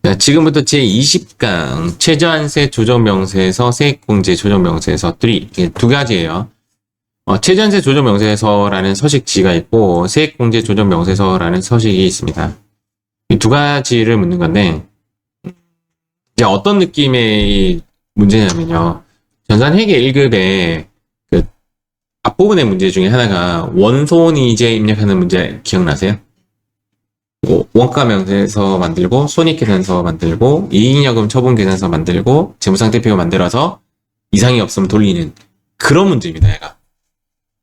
자, 지금부터 제20강 최저한세 조정명세서 세액공제 조정명세서 3 이게 두 가지예요. 최저한세 조정명세서라는 서식지가 있고 세액공제 조정명세서라는 서식이 있습니다. 이 두 가지를 묻는 건데 이제 어떤 느낌의 문제냐면요. 전산회계 1급의 그 앞부분의 문제 중에 하나가 원손이제 입력하는 문제 기억나세요? 원가명세서 만들고 손익계산서 만들고 이익여금 처분계산서 만들고 재무상태표 만들어서 이상이 없으면 돌리는 그런 문제입니다. 얘가.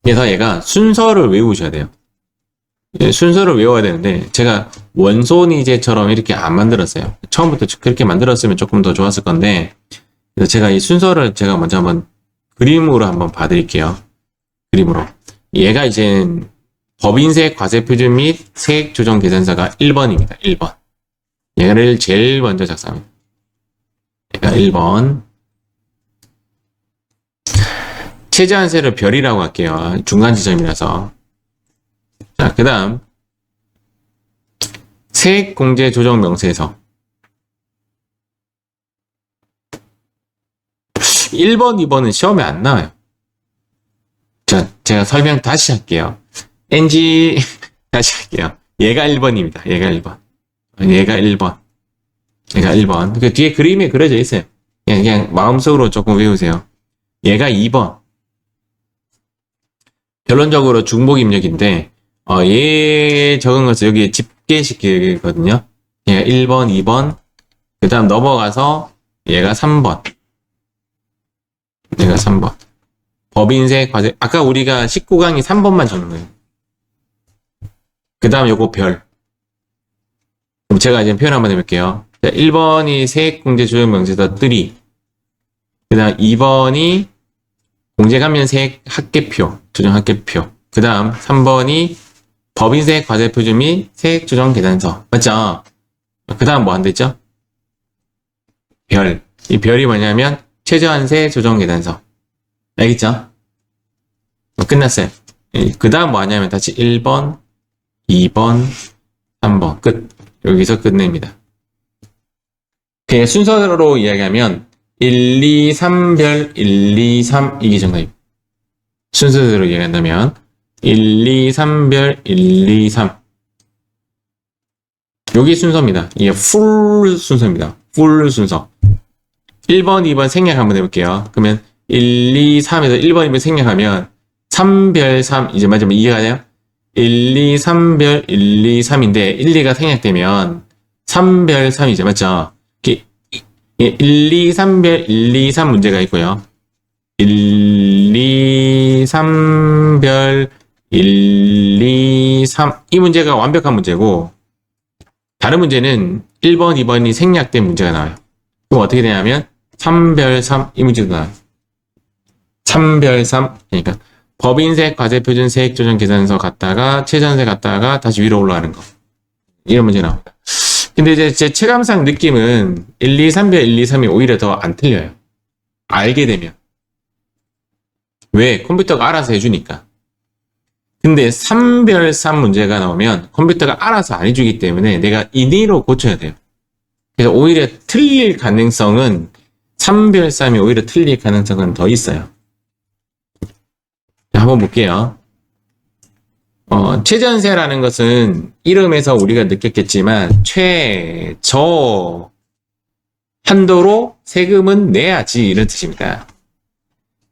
그래서 얘가 순서를 외우셔야 돼요. 순서를 외워야 되는데 제가 원손이제처럼 이렇게 안 만들었어요. 처음부터 그렇게 만들었으면 조금 더 좋았을 건데 그래서 제가 이 순서를 제가 먼저 한번 그림으로 한번 봐드릴게요. 그림으로. 얘가 이제 법인세 과세표준 및 세액조정계산서가 1번입니다. 1번. 얘를 제일 먼저 작성합니다. 얘가 1번. 최저한세를 별이라고 할게요. 중간 지점이라서. 자, 그 다음 세액공제조정명세서 1번, 2번은 시험에 안 나와요. 자, 제가 설명 다시 할게요. NG 다시 할게요. 얘가 1번입니다. 얘가 1번. 얘가 1번. 얘가 1번. 그 뒤에 그림에 그려져 있어요. 그냥 마음속으로 조금 외우세요. 얘가 2번. 결론적으로 중복 입력인데 얘 적은 것을 여기에 집계시키거든요. 얘가 1번, 2번. 그 다음 넘어가서 얘가 3번. 얘가 3번. 법인세 과세. 아까 우리가 19강이 3번만 적는 거예요. 그 다음 요거 별. 그럼 제가 이제 표현 한번 해볼게요. 자, 1번이 세액공제조정명세서 3. 그 다음 2번이 공제감면세액 합계표, 조정합계표. 그 다음 3번이 법인세 과세표준 및 세액조정계산서. 맞죠? 그 다음 뭐 한다 했죠? 별. 이 별이 뭐냐면 최저한세 조정계산서. 알겠죠? 끝났어요. 그 다음 뭐 하냐면 다시 1번, 2번, 3번. 끝. 여기서 끝냅니다. 그냥 순서로 이야기하면 1, 2, 3별 1, 2, 3 이게 정답입니다. 순서대로 이야기한다면 1, 2, 3별 1, 2, 3 여기 순서입니다. 이게 풀 순서입니다. 풀 순서. 1번, 2번 생략 한번 해볼게요. 그러면 1, 2, 3에서 1번, 2번 생략하면 3별 3 이제 마지막 이해가 돼요? 1, 2, 3별 1, 2, 3인데 1, 2가 생략되면 3별 3이죠. 맞죠? 1, 2, 3별 1, 2, 3 문제가 있고요. 1, 2, 3별 1, 2, 3 이 문제가 완벽한 문제고 다른 문제는 1번, 2번이 생략된 문제가 나와요. 그럼 어떻게 되냐면 3별 3 이 문제도 나와요. 3별 3 그러니까 법인세 과세표준 세액조정계산서 갔다가 최저한세 갔다가 다시 위로 올라가는 거 이런 문제 나옵니다. 근데 이제 제 체감상 느낌은 1, 2, 3별 1, 2, 3이 오히려 더 안 틀려요. 알게 되면. 왜? 컴퓨터가 알아서 해주니까. 근데 3별 3 문제가 나오면 컴퓨터가 알아서 안 해주기 때문에 내가 인위로 고쳐야 돼요. 그래서 오히려 틀릴 가능성은 3별 3이 오히려 틀릴 가능성은 더 있어요. 자, 한번 볼게요. 최저한세라는 것은 이름에서 우리가 느꼈겠지만 최저 한도로 세금은 내야지 이런 뜻입니다.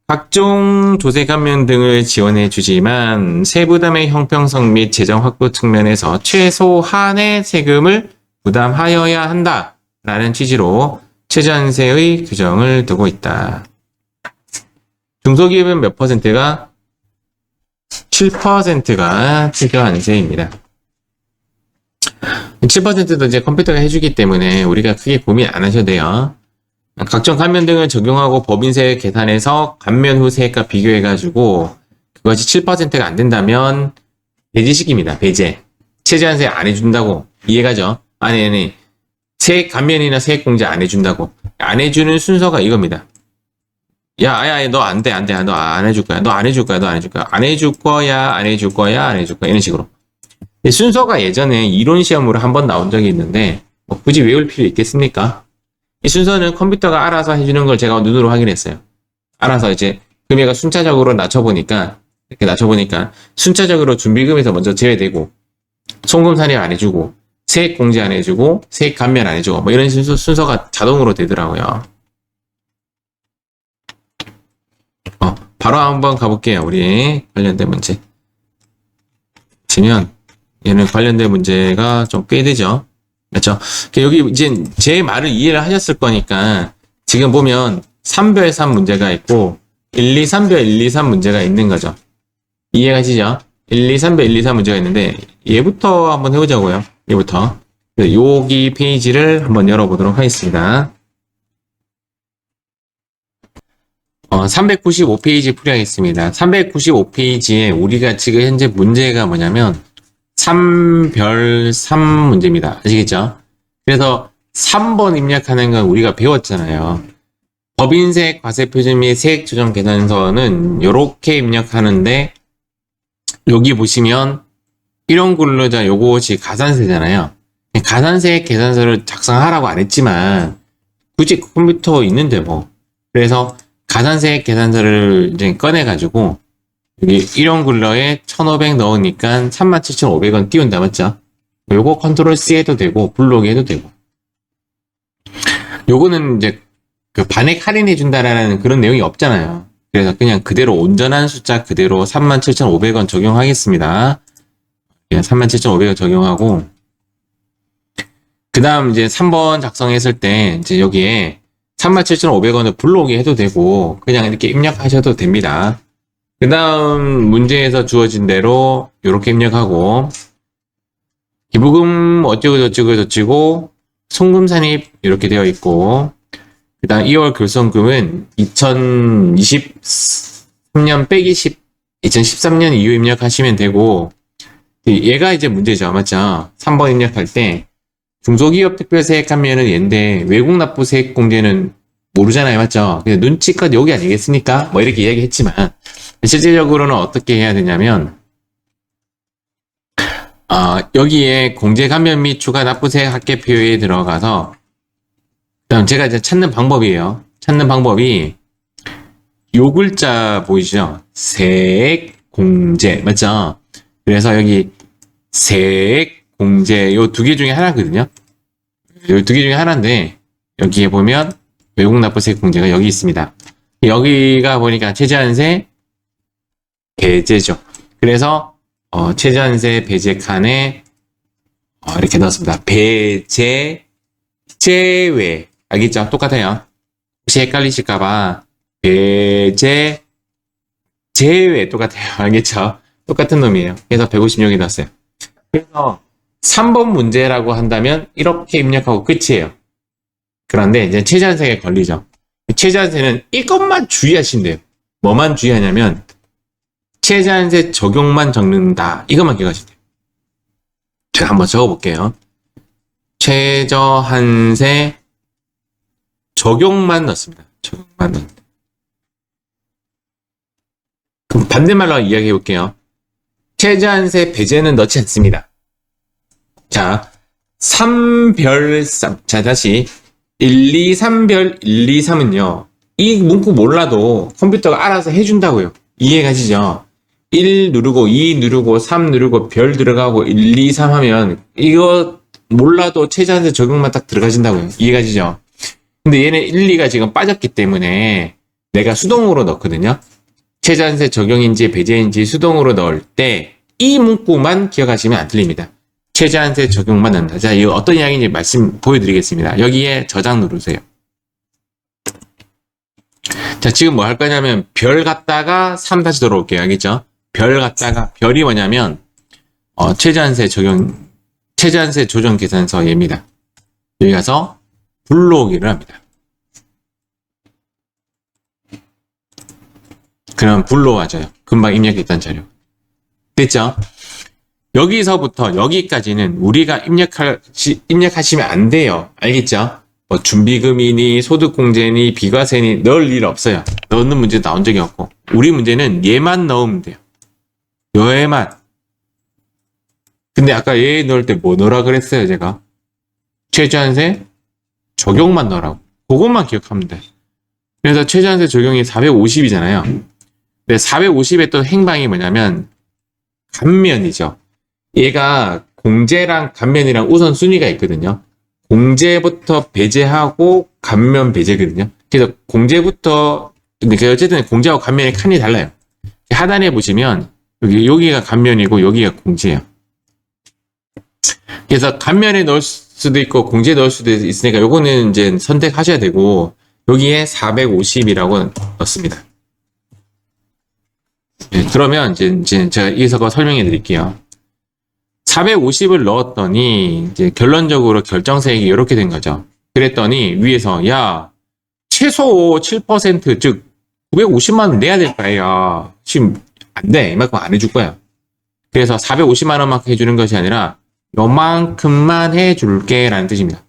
각종 조세 감면 등을 지원해 주지만 세부담의 형평성 및 재정 확보 측면에서 최소한의 세금을 부담하여야 한다라는 취지로 최저한세의 규정을 두고 있다. 중소기업은 몇 퍼센트가? 7%가 최저한세입니다. 7%도 이제 컴퓨터가 해주기 때문에 우리가 크게 고민 안 하셔도 돼요. 각종 감면 등을 적용하고 법인세 계산해서 감면 후 세액과 비교해가지고 그것이 7%가 안 된다면 배제식입니다. 배제. 최저한세 안 해준다고. 이해가죠? 아니. 세액 감면이나 세액 공제 안 해준다고. 안 해주는 순서가 이겁니다. 야, 너 안 돼. 너 안 해줄 거야. 너 안 해줄 거야. 안 해줄 거야. 이런 식으로. 순서가 예전에 이론 시험으로 한번 나온 적이 있는데, 뭐 굳이 외울 필요 있겠습니까? 이 순서는 컴퓨터가 알아서 해주는 걸 제가 눈으로 확인했어요. 알아서 이제 금액을 순차적으로 낮춰보니까, 이렇게 낮춰보니까 순차적으로 준비금에서 먼저 제외되고, 송금 산입 안 해주고, 세액 공제 안 해주고, 세액 감면 안 해주고, 뭐 이런 순서가 자동으로 되더라고요. 바로 한번 가볼게요. 우리 관련된 문제. 보시면 얘는 관련된 문제가 좀 꽤 되죠. 그렇죠? 여기 이제 제 말을 이해를 하셨을 거니까 지금 보면 3별 3 문제가 있고 1, 2, 3별 1, 2, 3 문제가 있는 거죠. 이해가시죠? 1, 2, 3별 1, 2, 3 문제가 있는데 얘부터 한번 해보자고요. 얘부터. 여기 페이지를 한번 열어보도록 하겠습니다. 395페이지 풀이하겠습니다. 395페이지에 우리가 지금 현재 문제가 뭐냐면 3별 3 문제입니다. 아시겠죠? 그래서 3번 입력하는 건 우리가 배웠잖아요. 법인세, 과세표준 및 세액조정 계산서는 이렇게 입력하는데 여기 보시면 이런 근로자 요것이 가산세잖아요. 가산세 계산서를 작성하라고 안 했지만 굳이 컴퓨터 있는데 뭐. 그래서 가산세 계산서를 이제 꺼내가지고 여기 일용 근로에 1,500 넣으니까 37,500원 띄운다 맞죠? 요거 컨트롤 C 해도 되고 블록이 해도 되고 요거는 이제 그 반액 할인해 준다라는 그런 내용이 없잖아요. 그래서 그냥 그대로 온전한 숫자 그대로 37,500원 적용하겠습니다. 37,500원 적용하고 그 다음 이제 3번 작성했을 때 이제 여기에 37,500원을 블록이 해도 되고 그냥 이렇게 입력하셔도 됩니다. 그 다음 문제에서 주어진 대로 이렇게 입력하고 기부금 어쩌고 송금 산입 이렇게 되어 있고 그 다음 2월 결손금은 2023년 빼기 2013년 이후 입력하시면 되고 얘가 이제 문제죠. 맞죠? 3번 입력할 때 중소기업 특별세액 감면은 얘인데 외국 납부 세액 공제는 모르잖아요. 맞죠? 그냥 눈치껏 여기 아니겠습니까? 뭐 이렇게 이야기했지만 실질적으로는 어떻게 해야 되냐면 여기에 공제 감면 및 추가 납부 세액 합계표에 들어가서 그다음 제가 이제 찾는 방법이에요. 찾는 방법이 요 글자 보이시죠? 세액 공제 맞죠? 그래서 여기 세액 공제 요 두 개 중에 하나거든요. 요 두 개 중에 하나인데 여기에 보면 외국 납부세액 공제가 여기 있습니다. 여기가 보니까 최저한세 배제죠. 그래서 최저한세 배제 칸에 이렇게 넣었습니다. 배제 제외 알겠죠? 똑같아요. 혹시 헷갈리실까봐 배제 제외 똑같아요. 알겠죠? 똑같은 놈이에요. 그래서 156이 넣었어요. 그래서 3번 문제라고 한다면 이렇게 입력하고 끝이에요. 그런데 이제 최저한세에 걸리죠. 최저한세는 이것만 주의하시면 돼요. 뭐만 주의하냐면 최저한세 적용만 적는다. 이것만 기억하시면 돼요. 제가 한번 적어볼게요. 최저한세 적용만 넣습니다. 적용만 넣. 그럼 반대말로 이야기해 볼게요. 최저한세 배제는 넣지 않습니다. 자, 3별 3. 자, 다시 1, 2, 3별 1, 2, 3은요. 이 문구 몰라도 컴퓨터가 알아서 해준다고요. 이해가시죠? 1 누르고 2 누르고 3 누르고 별 들어가고 1, 2, 3 하면 이거 몰라도 최저한세 적용만 딱 들어가신다고요. 이해가시죠? 근데 얘는 1, 2가 지금 빠졌기 때문에 내가 수동으로 넣거든요. 최저한세 적용인지 배제인지 수동으로 넣을 때 이 문구만 기억하시면 안 틀립니다. 최저한세 적용만 넣는다. 자, 이거 어떤 이야기인지 보여드리겠습니다. 여기에 저장 누르세요. 자, 지금 뭐 할 거냐면 별 갔다가 3 다시 들어올게요. 알겠죠? 별 갔다가 별이 뭐냐면 최저한세 조정 계산서 얘입니다. 여기 가서 불러오기를 합니다. 그럼 불러와줘요. 금방 입력했던 자료. 됐죠? 여기서부터 여기까지는 우리가 입력하시면 안 돼요. 알겠죠? 뭐 준비금이니 소득공제니 비과세니 넣을 일 없어요. 넣는 문제 나온 적이 없고 우리 문제는 얘만 넣으면 돼요. 얘만. 근데 아까 얘 넣을 때 뭐 넣으라 그랬어요 제가? 최저한세 적용만 넣으라고. 그것만 기억하면 돼. 그래서 최저한세 적용이 450이잖아요. 근데 450의 또 행방이 뭐냐면 감면이죠. 얘가 공제랑 감면이랑 우선순위가 있거든요. 공제부터 배제하고 감면 배제거든요. 그래서 공제부터, 근데 어쨌든 공제하고 감면의 칸이 달라요. 하단에 보시면 여기가 감면이고 여기가 공제예요. 그래서 감면에 넣을 수도 있고 공제에 넣을 수도 있으니까 요거는 이제 선택하셔야 되고, 여기에 450이라고 넣습니다. 네, 그러면 이제 제가 여기서 설명해 드릴게요. 450을 넣었더니 이제 결론적으로 결정세액이 이렇게 된 거죠. 그랬더니 위에서 야 최소 7% 즉 950만 원 내야 될 거야. 지금 안 돼. 이만큼 안 해줄 거야. 그래서 450만 원만큼 해주는 것이 아니라 요만큼만 해줄게 라는 뜻입니다.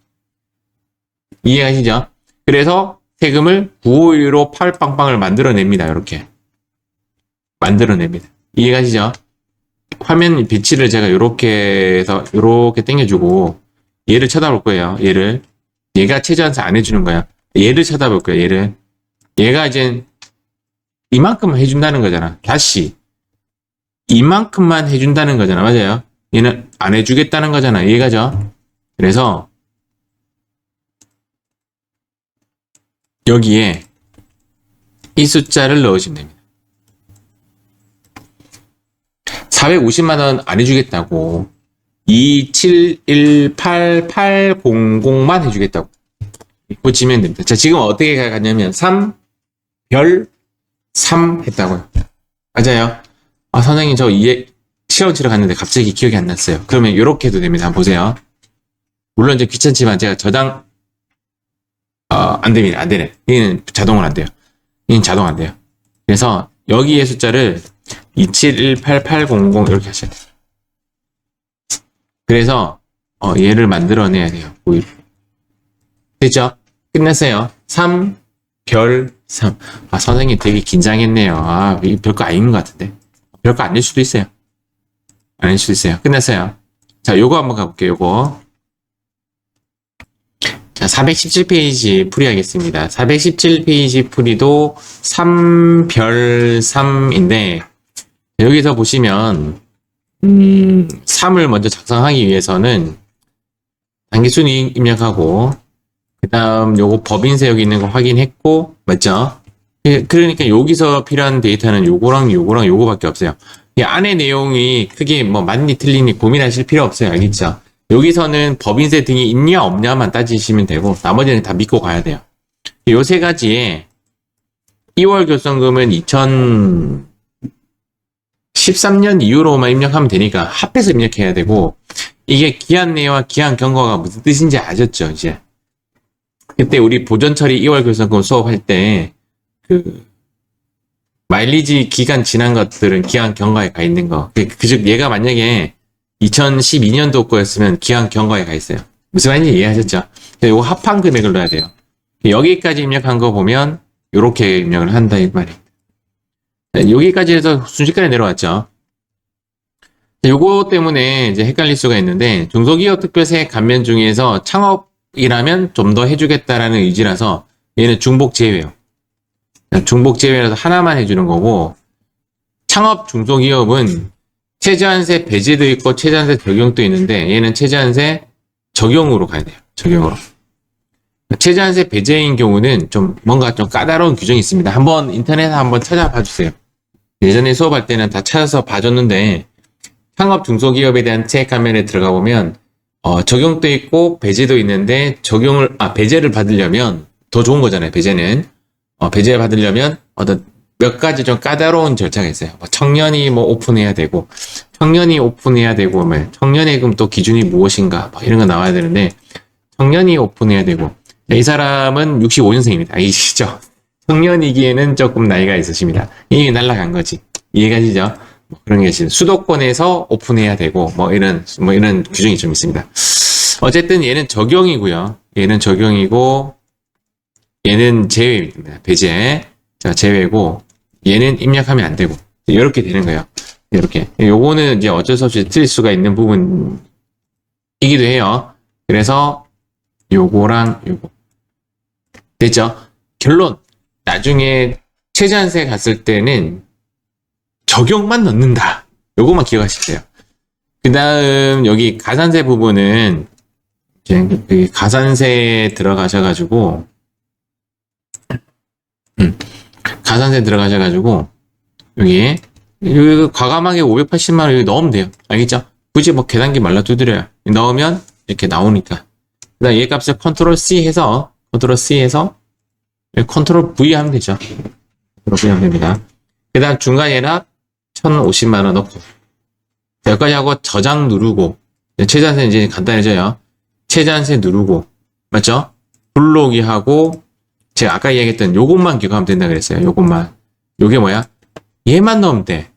이해하시죠? 그래서 세금을 951로 팔빵빵을 만들어냅니다. 이렇게 만들어냅니다. 이해가시죠? 화면 배치를 제가 이렇게 해서 이렇게 당겨주고 얘를 쳐다볼 거예요. 얘가 최저한세 안 해주는 거야. 얘를 쳐다볼 거예요. 얘가 이제 이만큼만 해준다는 거잖아. 다시 이만큼만 해준다는 거잖아. 맞아요? 얘는 안 해주겠다는 거잖아. 이해가죠? 그래서 여기에 이 숫자를 넣으시면 됩니다. 450만 원 안 해주겠다고 2718800만 해주겠다고 붙이면 됩니다. 자, 지금 어떻게 가냐면 3별 3 했다고요. 맞아요. 아, 선생님 저 시험 치러 갔는데 갑자기 기억이 안 났어요. 그러면 이렇게 해도 됩니다. 한번 보세요. 물론 좀 귀찮지만 제가 저장 안 됩니다. 안 되네. 얘는 자동으로 안 돼요. 얘는 자동 안 돼요. 그래서 여기에 숫자를 2718800 이렇게 하셔야 돼요. 그래서 얘를 만들어내야 돼요. 됐죠? 끝났어요. 3별 3. 아, 선생님 되게 긴장했네요. 아, 별거 아닌 것 같은데. 별거 아닐 수도 있어요. 아닐 수도 있어요. 끝났어요. 자, 요거 한번 가볼게요. 요거. 자, 417페이지 풀이하겠습니다. 417페이지 풀이도 3별 3인데, 여기서 보시면, 3을 먼저 작성하기 위해서는 단기순위 입력하고, 그 다음 요거 법인세 여기 있는 거 확인했고, 맞죠? 그러니까 여기서 필요한 데이터는 요거랑 요거밖에 없어요. 이 안에 내용이 크게 뭐 맞니 틀리니 고민하실 필요 없어요. 알겠죠? 여기서는 법인세 등이 있냐 없냐만 따지시면 되고 나머지는 다 믿고 가야 돼요. 요 세 가지에 2월 결손금은 2013년 이후로만 입력하면 되니까 합해서 입력해야 되고, 이게 기한 내와 기한 경과가 무슨 뜻인지 아셨죠? 이제 그때 우리 보전 처리 2월 결손금 수업할 때 마일리지 기간 지난 것들은 기한 경과에 가 있는 거. 즉 얘가 만약에 2012년도 거였으면 기한 경과에 가 있어요. 무슨 말인지 이해하셨죠? 이거 합한 금액을 넣어야 돼요. 여기까지 입력한 거 보면 이렇게 입력을 한다 이 말이에요. 여기까지 해서 순식간에 내려왔죠. 요거 때문에 이제 헷갈릴 수가 있는데, 중소기업 특별세 감면 중에서 창업이라면 좀 더 해주겠다라는 의지라서 얘는 중복 제외예요. 중복 제외라서 하나만 해주는 거고, 창업 중소기업은 최저한세 배제도 있고 최저한세 적용도 있는데 얘는 최저한세 적용으로 가야 돼요. 적용으로. 최저한세 배제인 경우는 좀 뭔가 좀 까다로운 규정이 있습니다. 한번 인터넷에 한번 찾아봐 주세요. 예전에 수업할 때는 다 찾아서 봐줬는데 창업 중소기업에 대한 채액 감면에 들어가 보면 적용도 있고 배제도 있는데 배제를 받으려면 더 좋은 거잖아요. 배제는 배제를 받으려면 어떤 몇 가지 좀 까다로운 절차가 있어요. 청년이 오픈해야 되고, 청년예금 또 기준이 무엇인가, 이런 거 나와야 되는데, 청년이 오픈해야 되고, 이 사람은 65년생입니다. 아시죠? 청년이기에는 조금 나이가 있으십니다. 이게 날라간 거지. 이해가시죠? 그런 게 있습니다. 수도권에서 오픈해야 되고, 이런 규정이 좀 있습니다. 어쨌든 얘는 적용이고요. 얘는 적용이고, 얘는 제외입니다. 배제. 자, 제외고, 얘는 입력하면 안 되고, 이렇게 되는 거예요. 이렇게. 요거는 이제 어쩔 수 없이 틀릴 수가 있는 부분이기도 해요. 그래서 요거랑 요거. 됐죠? 결론. 나중에 최저한세 갔을 때는 적용만 넣는다. 요것만 기억하시세요. 그 다음 여기 가산세 부분은 이제 가산세에 들어가셔가지고 가산세 들어가셔가지고 여기 과감하게 580만 원 여기 넣으면 돼요. 알겠죠? 굳이 뭐 계산기 말라 두드려요. 넣으면 이렇게 나오니까. 그 다음 얘 값을 컨트롤 C 해서 컨트롤 V 하면 되죠. 컨트롤 V 하면 됩니다. 그 다음 중간에랍 1050만 원 넣고 여기까지 하고 저장 누르고 최저한세 이제 간단해져요. 최저한세 누르고 맞죠? 불러오기 하고 제가 아까 이야기했던 요것만 기억하면 된다 그랬어요. 요것만. 요게 뭐야? 얘만 넣으면 돼.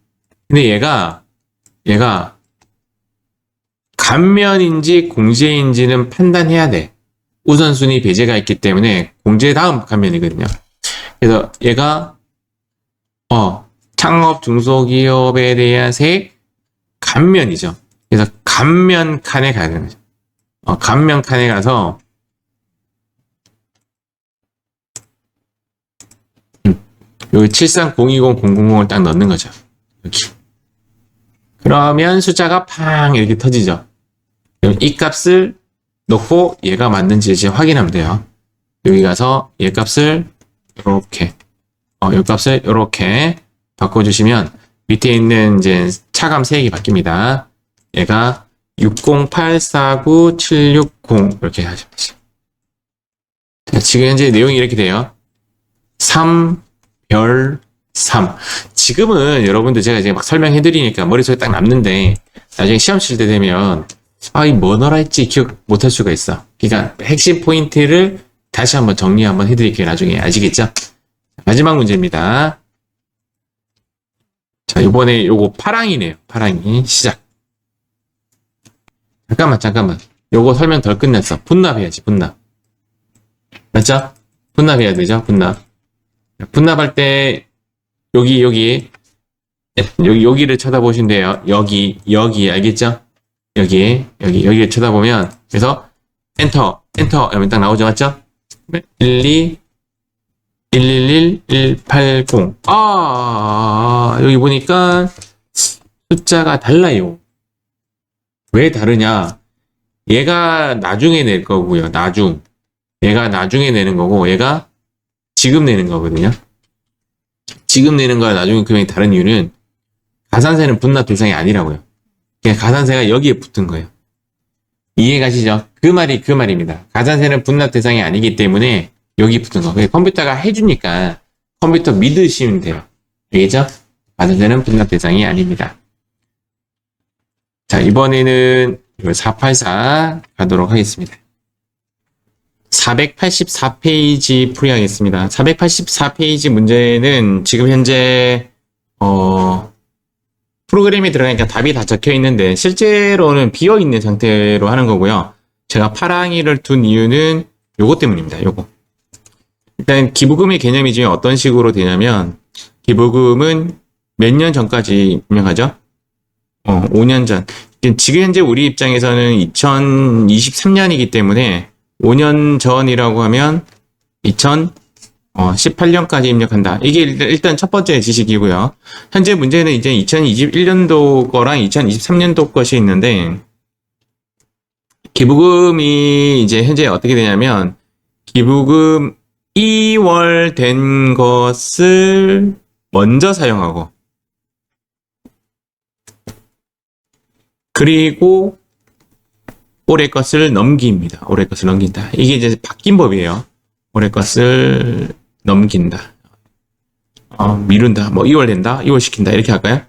근데 얘가 감면인지 공제인지는 판단해야 돼. 우선순위 배제가 있기 때문에 공제 다음 감면이거든요. 그래서 얘가 창업 중소기업에 대한 세액 감면이죠. 그래서 감면 칸에 가야 되는 거죠. 감면 칸에 가서 여기 7302000을 딱 넣는 거죠. 여기. 그러면 숫자가 팡 이렇게 터지죠. 그럼 이 값을 넣고 얘가 맞는지 이제 확인하면 돼요. 여기 가서 얘 값을 이렇게 이 값을 이렇게 바꿔주시면 밑에 있는 이제 차감 세액이 바뀝니다. 얘가 6084970 이렇게 하시면 되죠. 지금 현재 내용이 이렇게 돼요. 3별 3. 지금은 여러분들 제가 이제 막 설명해 드리니까 머릿속에 딱 남는데 나중에 시험 칠 때 되면 이 뭐 넣어라 했지 기억 못 할 수가 있어. 그러니까 핵심 포인트를 다시 한번 정리 한번 해 드릴게요. 나중에 아시겠죠? 마지막 문제입니다. 자, 이번에 요거 파랑이네요. 파랑이 시작. 잠깐만. 요거 설명 덜 끝냈어. 분납해야지, 분납. 맞죠? 분납해야 되죠, 분납. 분납할 때 여기를 쳐다보시면 돼요. 여기 알겠죠? 여기를 쳐다보면 그래서 엔터 하면 딱 나오죠, 맞죠? 111180 여기 보니까 숫자가 달라요. 왜 다르냐? 얘가 나중에 낼 거고요. 얘가 나중에 내는 거고 얘가 지금 내는 거거든요. 지금 내는 거와 나중에 금액이 다른 이유는 가산세는 분납 대상이 아니라고요. 그냥 가산세가 여기에 붙은 거예요. 이해가시죠? 그 말입니다. 가산세는 분납 대상이 아니기 때문에 여기 붙은 거. 컴퓨터가 해주니까 컴퓨터 믿으시면 돼요. 알겠죠? 가산세는 분납 대상이 아닙니다. 자, 이번에는 484 가도록 하겠습니다. 484페이지 풀이하겠습니다. 484페이지 문제는 지금 현재 프로그램에 들어가니까 답이 다 적혀 있는데 실제로는 비어 있는 상태로 하는 거고요. 제가 파랑이를 둔 이유는 요거 때문입니다. 요거. 일단 기부금의 개념이 지금 어떤 식으로 되냐면 기부금은 몇 년 전까지 입력하죠? 5년 전. 지금 현재 우리 입장에서는 2023년이기 때문에 5년 전이라고 하면 2018년까지 입력한다. 이게 일단 첫 번째 지식이고요. 현재 문제는 이제 2021년도 거랑 2023년도 것이 있는데 기부금이 이제 현재 어떻게 되냐면 기부금 2월 된 것을 먼저 사용하고 그리고 올해 것을 넘깁니다. 올해 것을 넘긴다. 이게 이제 바뀐 법이에요. 올해 것을 넘긴다. 미룬다. 뭐 2월 된다. 2월 시킨다. 이렇게 할까요?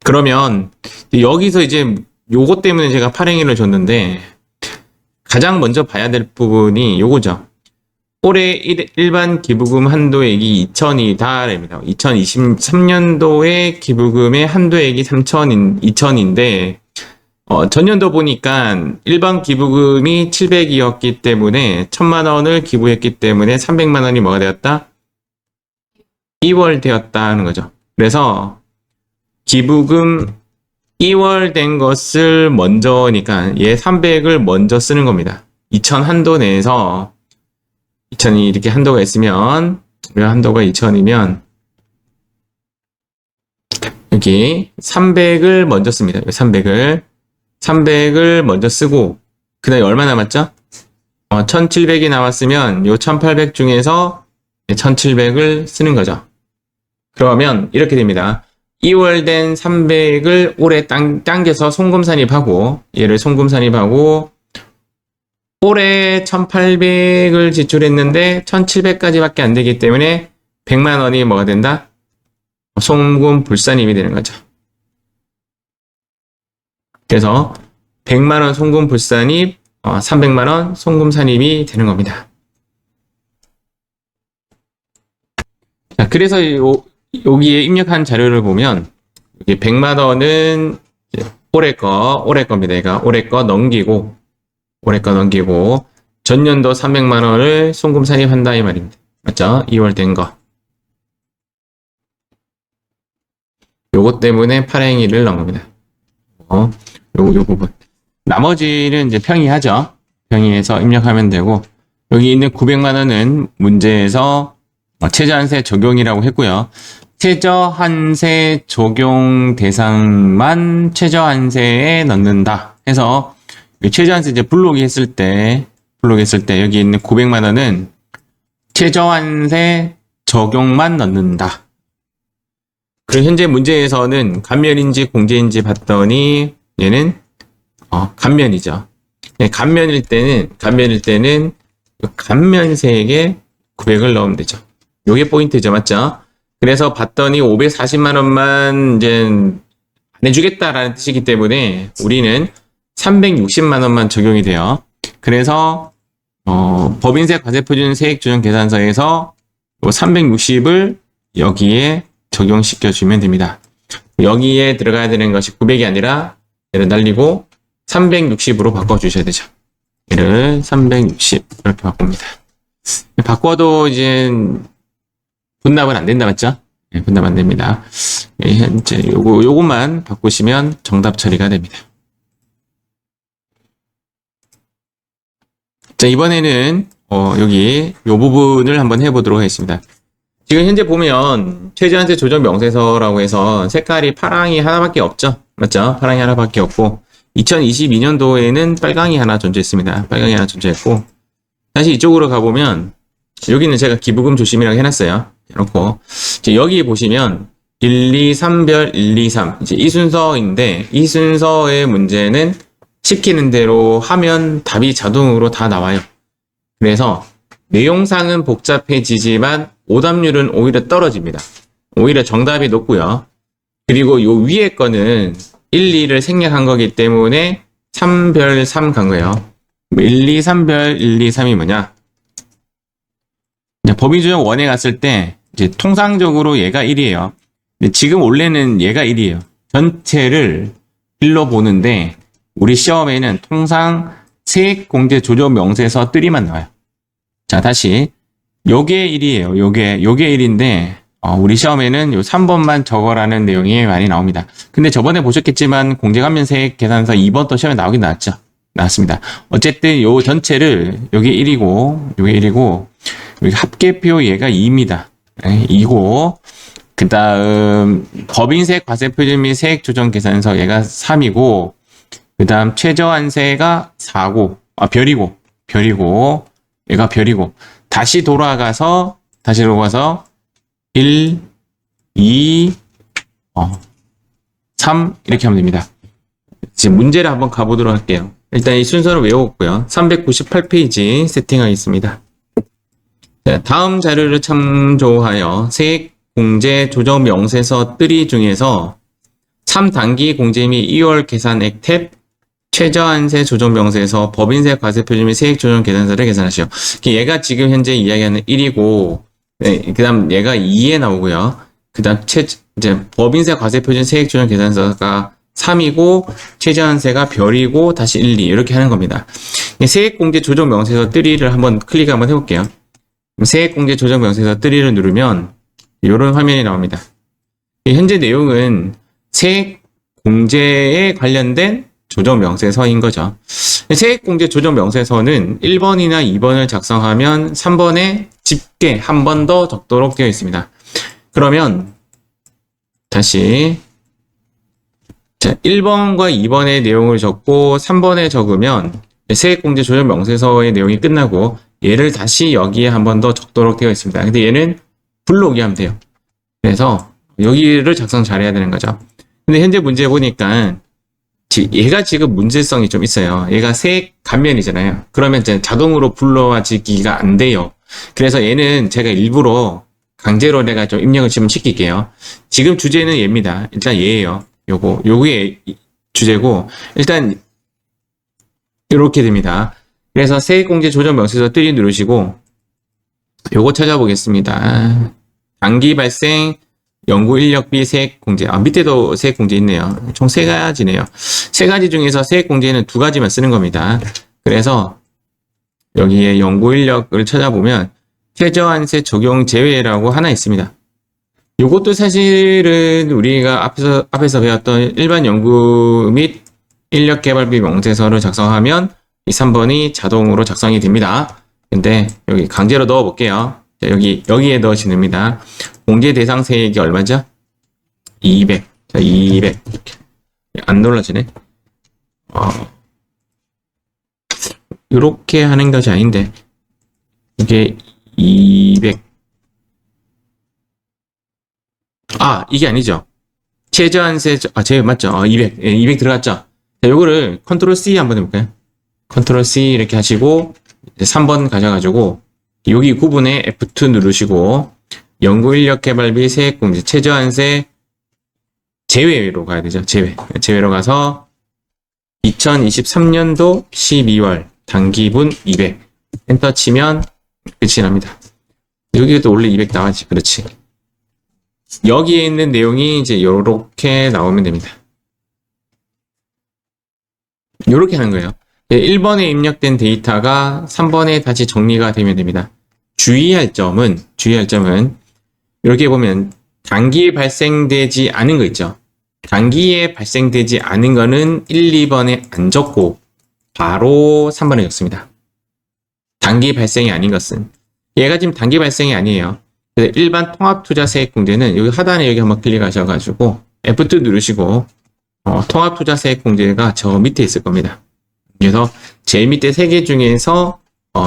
그러면 여기서 이제 요거 때문에 제가 파랭이를 줬는데 가장 먼저 봐야 될 부분이 요거죠. 올해 일반 기부금 한도액이 2,000이다랍니다. 2023년도에 기부금의 한도액이 2,000인데 전년도 보니까 일반 기부금이 700이었기 때문에 1,000만 원을 기부했기 때문에 300만 원이 뭐가 되었다? 2월 되었다는 거죠. 그래서 기부금 2월 된 것을 먼저니까 얘 300을 먼저 쓰는 겁니다. 2000 한도 내에서 2000이 이렇게 한도가 있으면 한도가 2000이면 여기 300을 먼저 씁니다. 300을 먼저 쓰고 그 다음에 얼마 남았죠? 1700이 남았으면 요 1800 중에서 1700을 쓰는 거죠. 그러면 이렇게 됩니다. 2월 된 300을 올해 당겨서 송금산입하고 얘를 송금산입하고 올해 1800을 지출했는데 1700까지밖에 안 되기 때문에 100만 원이 뭐가 된다? 송금 불산입이 되는 거죠. 그래서 100만 원 송금 불산입, 300만 원 송금 산입이 되는 겁니다. 자, 그래서 여기에 입력한 자료를 보면 여기 100만 원은 올해 겁니다. 얘가 올해 거 넘기고 전년도 300만 원을 송금 산입한다 이 말입니다. 맞죠? 2월 된 거. 요것 때문에 발행일을 넣은 겁니다. 요 부분. 나머지는 이제 평이하죠. 평이해서 입력하면 되고, 여기 있는 900만 원은 문제에서 최저한세 적용이라고 했고요. 최저한세 적용 대상만 최저한세에 넣는다 해서 최저한세 이제 불록이 했을 때 여기 있는 900만 원은 최저한세 적용만 넣는다. 그리고 현재 문제에서는 감면인지 공제인지 봤더니 얘는 감면이죠. 네, 감면일 때는 감면세액에 900을 넣으면 되죠. 요게 포인트죠, 맞죠? 그래서 봤더니 540만 원만 이제 안 해주겠다라는 뜻이기 때문에 우리는 360만 원만 적용이 돼요. 그래서 법인세 과세표준 세액조정 계산서에서 360을 여기에 적용시켜주면 됩니다. 여기에 들어가야 되는 것이 900이 아니라 얘를 날리고 360으로 바꿔주셔야 되죠. 얘를 360 이렇게 바꿉니다. 바꿔도 이제 분납은 안 된다, 맞죠? 네, 분납 안 됩니다. 현재 요것만 바꾸시면 정답 처리가 됩니다. 자, 이번에는 여기 요 부분을 한번 해보도록 하겠습니다. 지금 현재 보면 최저한세 조정 명세서라고 해서 색깔이 파랑이 하나밖에 없죠. 맞죠? 파랑이 하나밖에 없고 2022년도에는 빨강이 하나 존재했습니다. 빨강이 하나 존재했고 다시 이쪽으로 가보면 여기는 제가 기부금 조심이라고 해놨어요. 해놓고 여기 보시면 1, 2, 3별 1, 2, 3 이제 이 순서인데 이 순서의 문제는 시키는 대로 하면 답이 자동으로 다 나와요. 그래서 내용상은 복잡해지지만 오답률은 오히려 떨어집니다. 오히려 정답이 높고요. 그리고 요 위에 거는 1, 2를 생략한 거기 때문에 3별 3 간 거예요. 1, 2, 3별 1, 2, 3이 뭐냐? 법인조정 1에 갔을 때 이제 통상적으로 얘가 1이에요. 근데 지금 원래는 얘가 1이에요. 전체를 1로 보는데 우리 시험에는 통상 세액공제조정명세서 뜰이만 나와요. 자, 다시 요게 1이에요. 요게 1인데 우리 시험에는 요 3번만 적어라는 내용이 많이 나옵니다. 근데 저번에 보셨겠지만 공제감면세액 계산서 2번 또 시험에 나오긴 나왔습니다. 어쨌든 요 전체를 요게 1이고 요게 1이고 여기 합계표 얘가 2입니다. 2고 그 다음 법인세 과세표준 및 세액조정계산서 얘가 3이고 그 다음 최저한세가 4고 별이고 얘가 별이고 다시 돌아가서 1, 2, 3 이렇게 하면 됩니다. 지금 문제를 한번 가보도록 할게요. 일단 이 순서를 외웠고요. 398페이지 세팅하겠습니다. 자, 다음 자료를 참조하여 세액공제조정명세서 뜰이 중에서 3단기 공제 및 2월 계산액 탭 최저한세 조정명세서 법인세 과세표준 및 세액조정 계산서를 계산하시오. 얘가 지금 현재 이야기하는 1이고 네, 그 다음 얘가 2에 나오고요. 그 다음 이제 법인세 과세표준 세액조정 계산서가 3이고 최저한세가 별이고 다시 1, 2 이렇게 하는 겁니다. 세액공제 조정명세서 뜰이를 한번 클릭 한번 해볼게요. 세액공제 조정명세서 뜰이를 누르면 이런 화면이 나옵니다. 현재 내용은 세액공제에 관련된 조정명세서인 거죠. 세액공제 조정 명세서는 1번이나 2번을 작성하면 3번에 집계 한 번 더 적도록 되어 있습니다. 그러면 다시 자, 1번과 2번의 내용을 적고 3번에 적으면 세액공제 조정 명세서의 내용이 끝나고 얘를 다시 여기에 한 번 더 적도록 되어 있습니다. 근데 얘는 불러오게 하면 돼요. 그래서 여기를 작성 잘해야 되는 거죠. 근데 현재 문제 보니까 얘가 지금 문제성이 좀 있어요. 얘가 세액 감면이잖아요. 그러면 이제 자동으로 불러와지기가 안 돼요. 그래서 얘는 제가 일부러 강제로 내가 좀 입력을 지금 시킬게요. 지금 주제는 얘입니다. 일단 얘예요. 요게 주제고 일단 이렇게 됩니다. 그래서 세액공제 조정 명세서 뜨기 누르시고 요거 찾아보겠습니다. 단기 발생 연구 인력비 세액공제. 밑에도 세액공제 있네요. 총 3가지네요. 3가지 중에서 세액공제는 2가지만 쓰는 겁니다. 그래서 여기에 연구 인력을 찾아보면 최저한세 적용 제외라고 하나 있습니다. 요것도 사실은 우리가 앞에서 배웠던 일반 연구 및 인력개발비 명세서를 작성하면 이 3번이 자동으로 작성이 됩니다. 근데 여기 강제로 넣어 볼게요. 자, 여기에 넣으시면 됩니다. 공제 대상 세액이 얼마죠? 200. 자, 200. 안 놀라지네. 이렇게 하는 것이 아닌데, 이게 200. 이게 아니죠. 최저한세, 제일 맞죠? 200. 예, 200 들어갔죠? 자, 요거를 컨트롤 C 한번 해볼까요? 컨트롤 C 이렇게 하시고, 3번 가셔가지고, 여기 구분에 F2 누르시고, 연구인력개발비 세액공제, 최저한세 제외로 가야 되죠. 제외로 가서 2023년도 12월 단기분 200 엔터 치면 끝이 납니다. 여기에도 원래 200 나와지. 그렇지. 여기에 있는 내용이 이제 요렇게 나오면 됩니다. 요렇게 하는 거예요. 1번에 입력된 데이터가 3번에 다시 정리가 되면 됩니다. 주의할 점은 이렇게 보면 단기에 발생되지 않은 거 있죠. 단기에 발생되지 않은 거는 1, 2번에 안 적고 바로 3번에 적습니다. 단기 발생이 아닌 것은 얘가 지금 단기 발생이 아니에요. 그래서 일반 통합투자세액공제는 여기 하단에 여기 한번 클릭하셔가지고 F2 누르시고 통합투자세액공제가 저 밑에 있을 겁니다. 그래서 제일 밑에 3개 중에서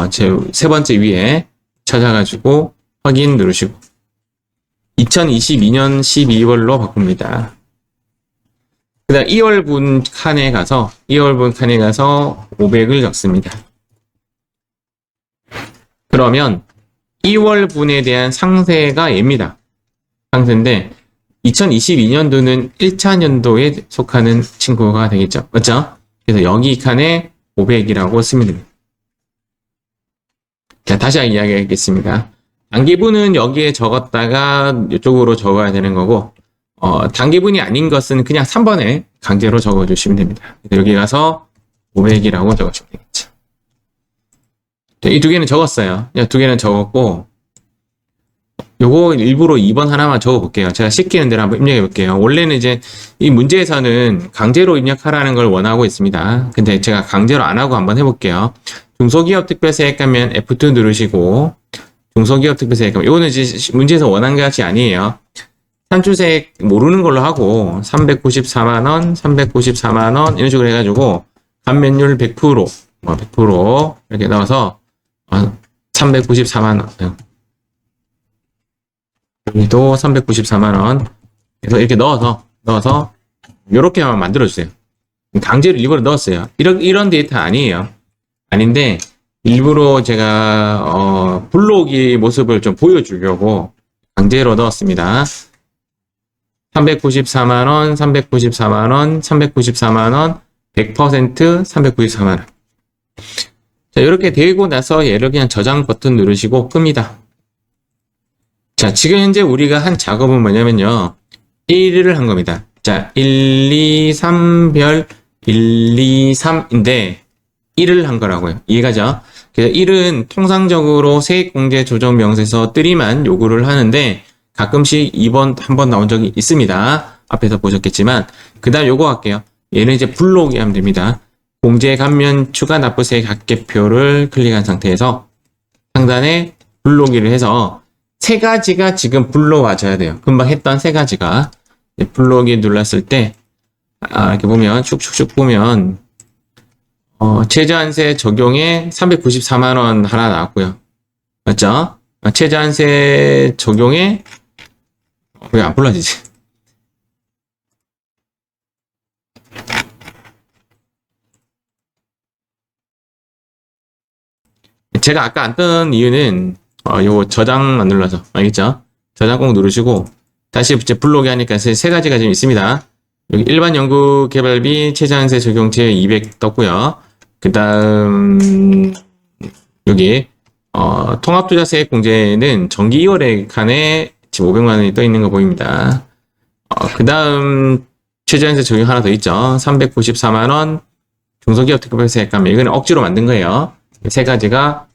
제 3번째 위에 찾아가지고 확인 누르시고 2022년 12월로 바꿉니다. 그 다음 2월분 칸에 가서 500을 적습니다. 그러면 2월분에 대한 상세가 얘입니다. 상세인데 2022년도는 1차 연도에 속하는 친구가 되겠죠. 맞죠? 그래서 여기 칸에 500이라고 쓰면 됩니다. 자, 다시 이야기하겠습니다. 단기분은 여기에 적었다가 이쪽으로 적어야 되는 거고 단기분이 아닌 것은 그냥 3번에 강제로 적어주시면 됩니다. 여기 가서 500이라고 적어주시면 되겠죠. 이 2개는 적었어요. 2개는 적었고 요거 일부러 2번 하나만 적어볼게요. 제가 시키는 대로 한번 입력해볼게요. 원래는 이제 이 문제에서는 강제로 입력하라는 걸 원하고 있습니다. 근데 제가 강제로 안 하고 한번 해볼게요. 중소기업 특별세액 가면 F2 누르시고 중소기업 특별세액 가면 이거는 이제 문제에서 원한 것이 아니에요. 산출세액 모르는 걸로 하고 394만원, 394만원 이런 식으로 해가지고 감면율 100%, 100% 이렇게 넣어서 394만원 여기도 394만원 그래서 이렇게 넣어서 이렇게 한번 만들어주세요. 강제로 일부러 넣었어요. 이런 데이터 아니에요. 아닌데 일부러 제가 불러오기 모습을 좀 보여주려고 강제로 넣었습니다. 394만원, 394만원, 394만원, 100%, 394만원. 자, 이렇게 되고 나서 얘를 그냥 저장 버튼 누르시고 끕니다. 자, 지금 현재 우리가 한 작업은 뭐냐면요. 1을 한 겁니다. 자, 1, 2, 3별 1, 2, 3인데 1을 한 거라고요. 이해가죠? 그래서 1은 통상적으로 세액공제 조정 명세서 뜨리만 요구를 하는데 가끔씩 2번 한 번 나온 적이 있습니다. 앞에서 보셨겠지만 그 다음 요거 할게요. 얘는 이제 불러오게 하면 됩니다. 공제 감면 추가 납부세 각계표를 클릭한 상태에서 상단에 불러오기를 해서 세 가지가 지금 불러와줘야 돼요. 금방 했던 세 가지가 불러오기 눌렀을 때 이렇게 보면 쭉쭉쭉 보면 최저한세 적용에 394만 원 하나 나왔고요. 맞죠? 최저한세 적용에 왜 안 불러지지? 제가 아까 안 뜬 이유는 요거 저장 안 눌러서 알겠죠? 저장 꼭 누르시고 다시 이제 불러오기 하니까 세 가지가 지금 있습니다. 여기 일반 연구 개발비 최저한세 적용제 200 떴고요. 그 다음 여기 통합투자세액 공제는 정기 2월에 칸에 지금 500만 원이 떠 있는 거 보입니다. 그 다음 최저한세 적용 하나 더 있죠. 394만 원 중소기업 특별세 감면 이거는 억지로 만든 거예요. 세 가지가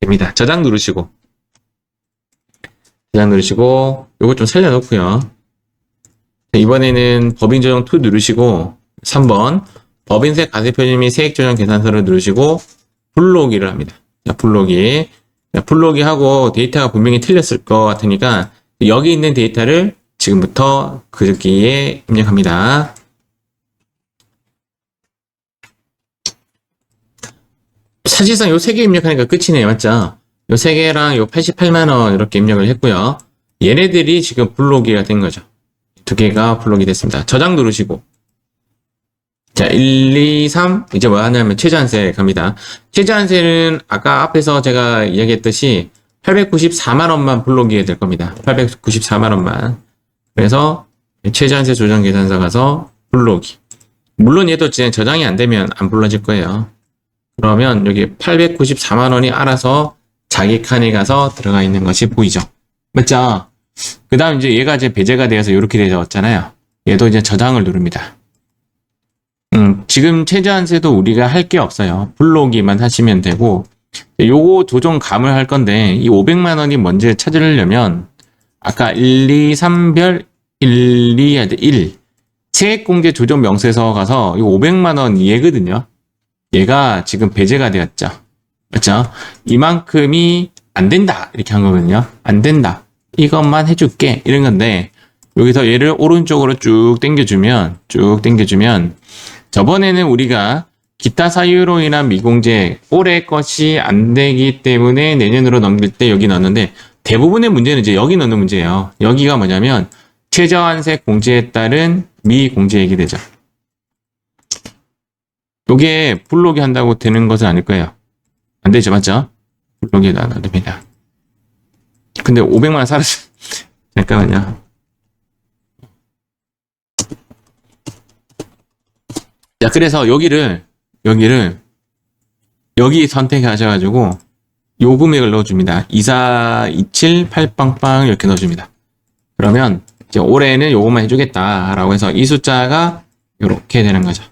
됩니다. 저장 누르시고 요거 좀 살려놓고요. 이번에는 법인조정 2 누르시고 3번 법인세 과세표준 및 세액조정 계산서를 누르시고 불러오기를 합니다. 불러오기 하고 데이터가 분명히 틀렸을 것 같으니까 여기 있는 데이터를 지금부터 글귀에 입력합니다. 사실상 요 세 개 입력하니까 끝이네요. 맞죠? 요 세 개랑 요 88만 원 이렇게 입력을 했고요. 얘네들이 지금 불러오기가 된 거죠. 두 개가 불러오기 됐습니다. 저장 누르시고 자, 1, 2, 3 이제 뭐 하냐면 최저한세 갑니다. 최저한세는 아까 앞에서 제가 이야기했듯이 894만 원만 불러오게 될 겁니다. 894만 원만. 그래서 최저한세 조정 계산서 가서 불러오기. 물론 얘도 진짜 저장이 안 되면 안 불러질 거예요. 그러면 여기 894만 원이 알아서 자기 칸에 가서 들어가 있는 것이 보이죠. 맞죠? 그 다음 이제 얘가 이제 배제가 되어서 이렇게 되었잖아요. 얘도 이제 저장을 누릅니다. 지금 최저한세도 우리가 할 게 없어요. 불러오기만 하시면 되고, 요거 조정 감을 할 건데, 이 500만 원이 뭔지 찾으려면, 아까 1, 2, 3별 1, 2, 1. 세액공제 조정 명세서 가서 이 500만 원 얘거든요. 얘가 지금 배제가 되었죠. 맞죠? 이만큼이 안 된다. 이렇게 한 거거든요. 안 된다. 이것만 해줄게. 이런 건데, 여기서 얘를 오른쪽으로 쭉 당겨주면, 저번에는 우리가 기타 사유로 인한 미공제, 올해 것이 안 되기 때문에 내년으로 넘길 때 여기 넣었는데, 대부분의 문제는 이제 여기 넣는 문제예요. 여기가 뭐냐면, 최저한세 공제에 따른 미공제액이 되죠. 요게 불러오기 한다고 되는 것은 아닐 거예요. 안 되죠, 맞죠? 불러오기도 안 됩니다. 근데 500만 원 살았어. 잠깐만요. 자, 그래서 여기 선택하셔가지고 요 금액을 넣어줍니다. 24278빵빵 이렇게 넣어줍니다. 그러면 이제 올해는 요것만 해주겠다라고 해서 이 숫자가 이렇게 되는 거죠.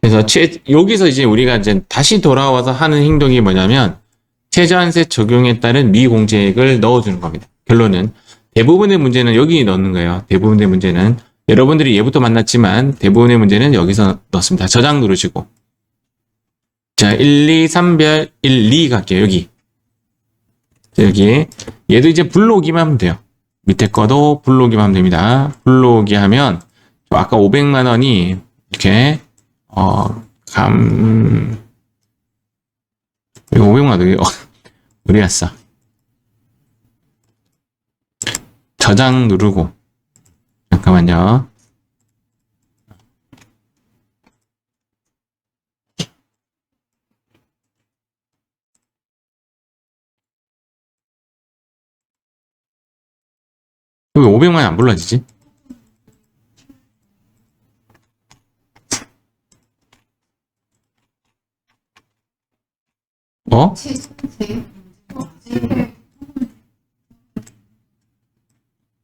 그래서 여기서 이제 우리가 이제 다시 돌아와서 하는 행동이 뭐냐면 최저한세 적용에 따른 미공제액을 넣어주는 겁니다. 결론은 대부분의 문제는 여기 넣는 거예요. 대부분의 문제는 여러분들이 얘부터 만났지만 대부분의 문제는 여기서 넣습니다. 저장 누르시고 자 1, 2, 3별 1, 2 갈게요. 여기 얘도 이제 불러오기만 하면 돼요. 밑에 거도 불러오기만 하면 됩니다. 불러오기 하면 아까 500만 원이 이렇게 이거 500만 원 어디 갔어? 저장 누르고 잠깐만요. 왜 500만 원 안 불러지지?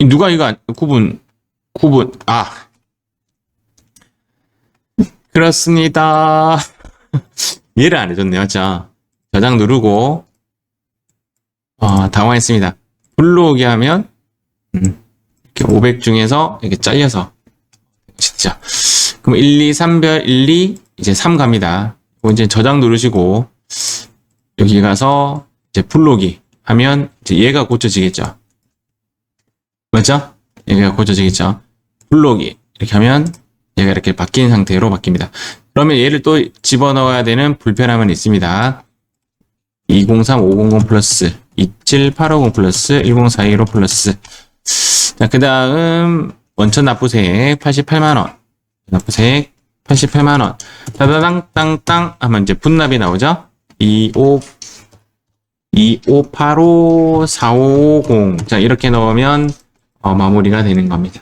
누가 이거 구분 그렇습니다. 이해를 안 해줬네요. 자 저장 누르고 당황했습니다. 불러오게 하면 이렇게 500 중에서 이렇게 잘려서 진짜 그럼 1, 2, 3별 1, 2 이제 3 갑니다. 이제 저장 누르시고 여기 가서 이제 불러오기 하면 이제 얘가 고쳐지겠죠. 맞죠? 얘가 고쳐지겠죠. 불러오기 이렇게 하면 얘가 이렇게 바뀐 상태로 바뀝니다. 그러면 얘를 또 집어넣어야 되는 불편함은 있습니다. 203, 500 플러스 27850 플러스 10415 플러스. 자, 그 다음 원천 납부세액 88만원, 납부세액 88만원, 따다당땅땅 하면 이제 분납이 나오죠. 25854550. 자, 이렇게 넣으면 마무리가 되는 겁니다.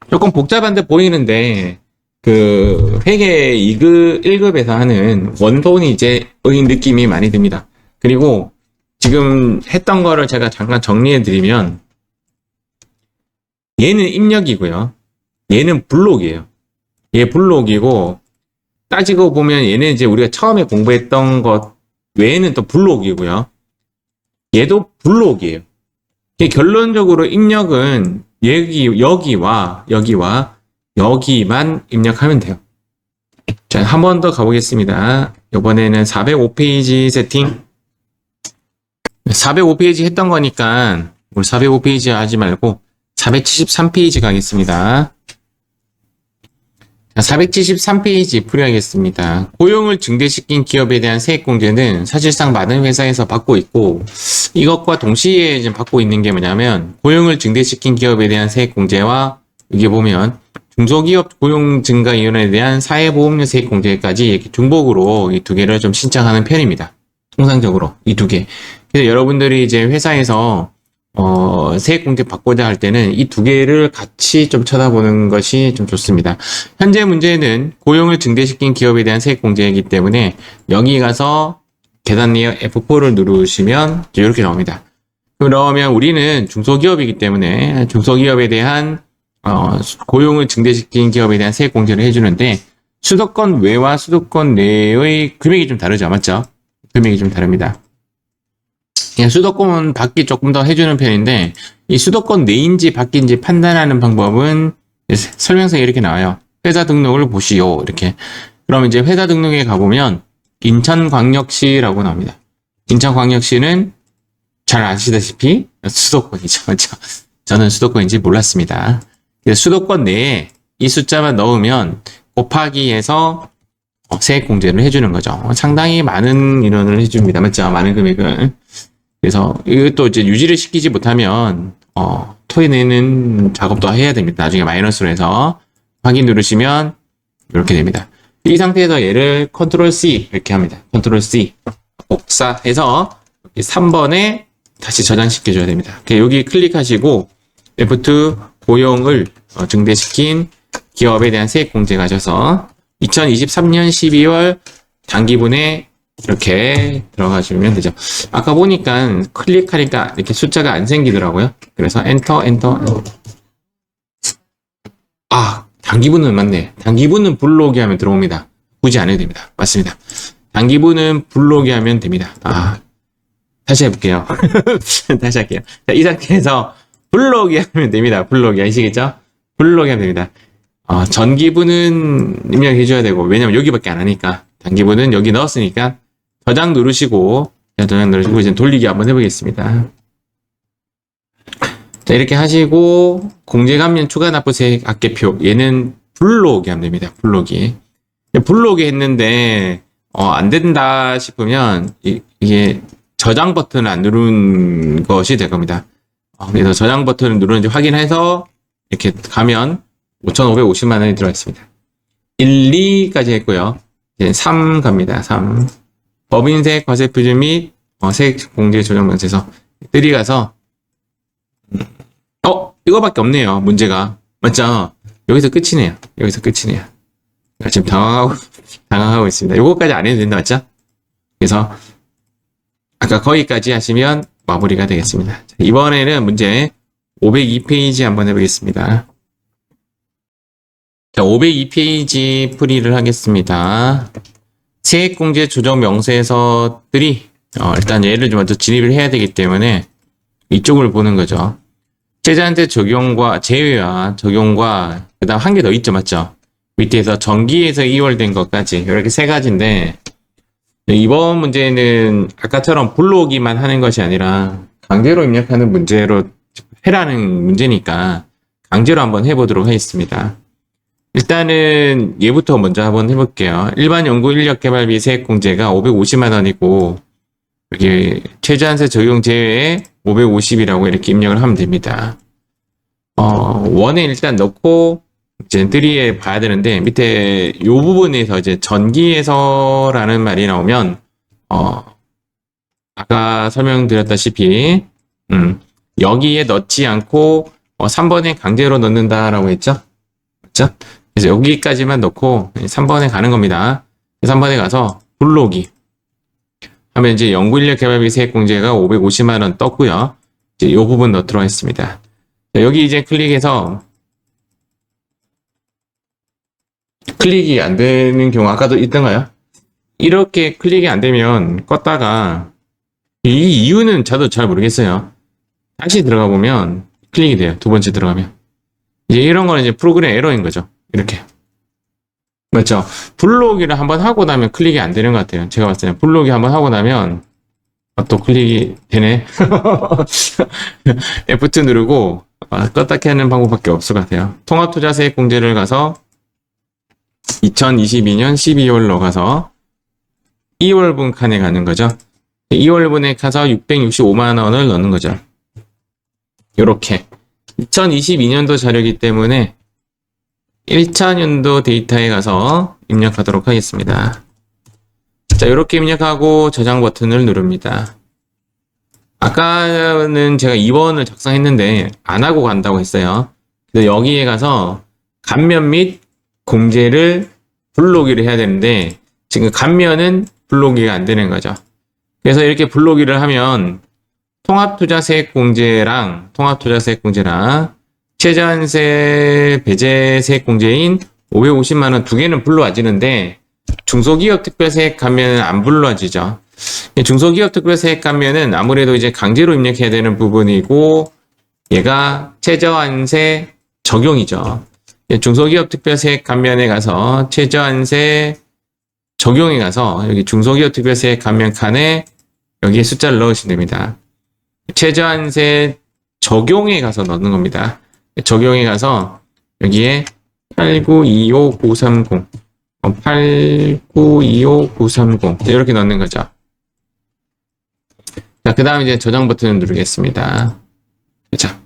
조금 복잡한데 보이는데 그 회계 1급에서 하는 원본이 이제 의 느낌이 많이 듭니다. 그리고 지금 했던 거를 제가 잠깐 정리해 드리면 얘는 입력이고요. 얘는 블록이에요. 얘 블록이고 따지고 보면 얘는 이제 우리가 처음에 공부했던 것 외에는 또 블록이고요. 얘도 블록이에요. 결론적으로 입력은 여기와 여기만 입력하면 돼요. 자, 한 번 더 가보겠습니다. 이번에는 405페이지 세팅. 405페이지 했던 거니까 우리 405페이지 하지 말고 473페이지 가겠습니다. 자, 473페이지 풀이하겠습니다. 고용을 증대시킨 기업에 대한 세액공제는 사실상 많은 회사에서 받고 있고 이것과 동시에 지금 받고 있는 게 뭐냐면 고용을 증대시킨 기업에 대한 세액공제와 여기 보면 중소기업 고용증가위원회에 대한 사회보험료 세액공제까지 이렇게 중복으로 이 두 개를 좀 신청하는 편입니다. 통상적으로 이 두 개. 그래서 여러분들이 이제 회사에서 세액공제 받고자 할 때는 이 두 개를 같이 좀 쳐다보는 것이 좀 좋습니다. 현재 문제는 고용을 증대시킨 기업에 대한 세액공제이기 때문에 여기 가서 계단 내역 F4를 누르시면 이렇게 나옵니다. 그러면 우리는 중소기업이기 때문에 중소기업에 대한 고용을 증대시킨 기업에 대한 세액공제를 해주는데 수도권 외와 수도권 내의 금액이 좀 다르죠. 맞죠? 금액이 좀 다릅니다. 그냥 수도권 밖이 조금 더 해주는 편인데 이 수도권 내인지 밖인지 판단하는 방법은 설명서에 이렇게 나와요. 회사 등록을 보시오. 이렇게. 그럼 이제 회사 등록에 가보면 인천광역시라고 나옵니다. 인천광역시는 잘 아시다시피 수도권이죠. 맞죠? 저는 수도권인지 몰랐습니다. 수도권 내에 이 숫자만 넣으면 곱하기해서 세액공제를 해주는 거죠. 상당히 많은 인원을 해줍니다. 맞죠? 많은 금액을. 그래서 이것도 이제 유지를 시키지 못하면 토해내는 작업도 해야 됩니다. 나중에 마이너스로 해서 확인 누르시면 이렇게 됩니다. 이 상태에서 얘를 컨트롤 C 이렇게 합니다. 컨트롤 C 복사해서 3번에 다시 저장시켜 줘야 됩니다. 여기 클릭하시고 F2 고용을 증대시킨 기업에 대한 세액공제 가셔서 2023년 12월 단기분에 이렇게 들어가시면 되죠. 아까 보니까 클릭하니까 이렇게 숫자가 안 생기더라고요. 그래서 엔터. 아, 단기분은 맞네. 단기분은 불러오기 하면 들어옵니다. 굳이 안 해도 됩니다. 맞습니다. 단기분은 불러오기 하면 됩니다. 아, 다시 해볼게요. 다시 할게요. 자, 이 상태에서 불러오기 하면 됩니다. 불러오기 아시겠죠? 불러오기 하면 됩니다. 전기분은 입력해줘야 되고 왜냐면 여기밖에 안 하니까 단기분은 여기 넣었으니까 저장 누르시고 이제 돌리기 한번 해보겠습니다. 자, 이렇게 하시고 공제감면 추가납부세액 악계표 얘는 불러오기 하면 됩니다. 불러오기 했는데 안 된다 싶으면 이게 저장 버튼을 안 누른 것이 될 겁니다. 그래서 저장 버튼을 누르는지 확인해서 이렇게 가면 5,550만 원이 들어가 있습니다. 1, 2까지 했고요. 이제 3 갑니다. 3. 법인세, 과세표준 및 세액공제 조정 명세서 들이가서 이거밖에 없네요. 문제가. 맞죠? 여기서 끝이네요. 지금 당황하고 있습니다. 요거까지 안 해도 된다. 맞죠? 그래서 아까 거기까지 하시면 마무리가 되겠습니다. 자, 이번에는 문제 502페이지 한번 해보겠습니다. 자, 502페이지 풀이를 하겠습니다. 세액공제 조정 명세서들이 일단 얘를 좀 먼저 진입을 해야 되기 때문에 이쪽을 보는 거죠. 제자한테 적용과 제외와 적용과 그 다음 한 개 더 있죠, 맞죠? 밑에서 정기에서 2월 된 것까지 이렇게 세 가지인데 이번 문제는 아까처럼 불러오기만 하는 것이 아니라 강제로 입력하는 문제로 해라는 문제니까 강제로 한번 해보도록 하겠습니다. 일단은 얘부터 먼저 한번 해볼게요. 일반 연구 인력 개발비 세액 공제가 550만 원이고 여기 최저한세 적용 제외에 550이라고 이렇게 입력을 하면 됩니다. 원에 일단 넣고 이제 3에 봐야 되는데 밑에 이 부분에서 이제 전기에서라는 말이 나오면 아까 설명드렸다시피 여기에 넣지 않고 3번에 강제로 넣는다라고 했죠? 맞죠? 그래서 여기까지만 넣고 3번에 가는 겁니다. 3번에 가서 불러오기 하면 이제 연구인력 개발비 세액공제가 550만 원 떴고요. 이제 이 부분 넣도록 하겠습니다. 여기 이제 클릭해서 클릭이 안 되는 경우 아까도 있던가요? 이렇게 클릭이 안 되면 껐다가 이 이유는 저도 잘 모르겠어요. 다시 들어가 보면 클릭이 돼요. 두 번째 들어가면 이제 이런 거는 이제 프로그램 에러인 거죠. 이렇게 맞죠? 불러오기를 한번 하고 나면 클릭이 안 되는 것 같아요. 제가 봤을 때는 불러오기 한번 하고 나면 또 클릭이 되네. F2 누르고 껐다 켜는 방법밖에 없을 것 같아요. 통합투자세액공제를 가서 2022년 12월로 가서 2월분 칸에 가는 거죠. 2월분에 가서 665만 원을 넣는 거죠. 요렇게 2022년도 자료이기 때문에 1차년도 데이터에 가서 입력하도록 하겠습니다. 자, 이렇게 입력하고 저장 버튼을 누릅니다. 아까는 제가 2번을 작성했는데 안 하고 간다고 했어요. 그래서 여기에 가서 감면 및 공제를 불러오기를 해야 되는데 지금 감면은 불러오기가 안 되는 거죠. 그래서 이렇게 불러오기를 하면 통합투자세액공제랑 최저한세 배제세액공제인 550만 원 두 개는 불러와지는데 중소기업 특별세액 감면은 안 불러와지죠. 중소기업 특별세액 감면은 아무래도 이제 강제로 입력해야 되는 부분이고 얘가 최저한세 적용이죠. 중소기업 특별세액 감면에 가서 최저한세 적용에 가서 여기 중소기업 특별세액 감면 칸에 여기에 숫자를 넣으시면 됩니다. 최저한세 적용에 가서 넣는 겁니다. 적용에 가서 여기에 8925930 8925930 이렇게 넣는 거죠. 자, 그 다음 이제 저장 버튼을 누르겠습니다. 자,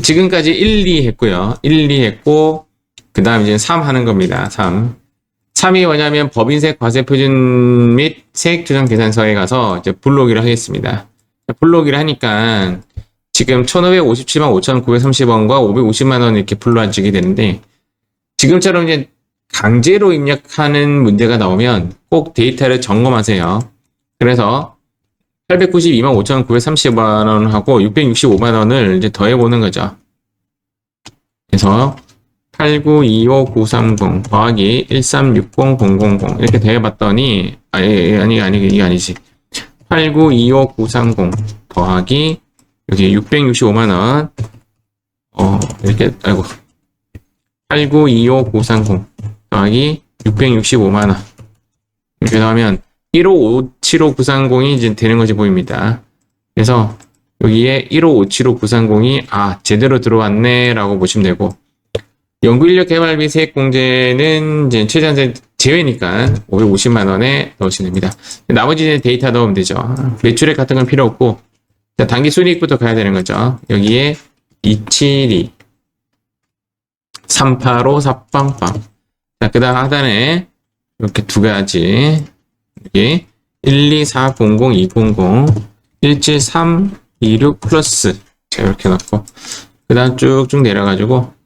지금까지 1, 2 했고요. 1, 2 했고 그 다음 이제 3 하는 겁니다. 3이 뭐냐면 법인세 과세표준 및 세액조정계산서에 가서 이제 불러오기를 하겠습니다. 불러오기를 하니까 지금 1,557만 5,930원과 550만 원 이렇게 불러와지게 되는데 지금처럼 이제 강제로 입력하는 문제가 나오면 꼭 데이터를 점검하세요. 그래서 892만 5,930원 원하고 665만 원을 이제 더해보는 거죠. 그래서 8925930 더하기 1360000 이렇게 더해봤더니 이게 아니지. 8925930 더하기 여기 665만 원 이렇게 8925930 더하기 665만 원 이렇게 하면 15575,930이 이제 되는 것이 보입니다. 그래서 여기에 15575,930이 제대로 들어왔네 라고 보시면 되고 연구인력 개발비 세액공제는 이제 최저한세 제외니까 550만 원에 넣으시면 됩니다. 나머지 데이터 넣으면 되죠. 매출액 같은 건 필요 없고 자, 단기 순이익부터 가야 되는 거죠. 여기에 272 385 4빵빵 자, 그 다음 하단에 이렇게 두 가지 여기 12400 17326 플러스 자, 이렇게 넣고 그 다음 쭉쭉 내려가지고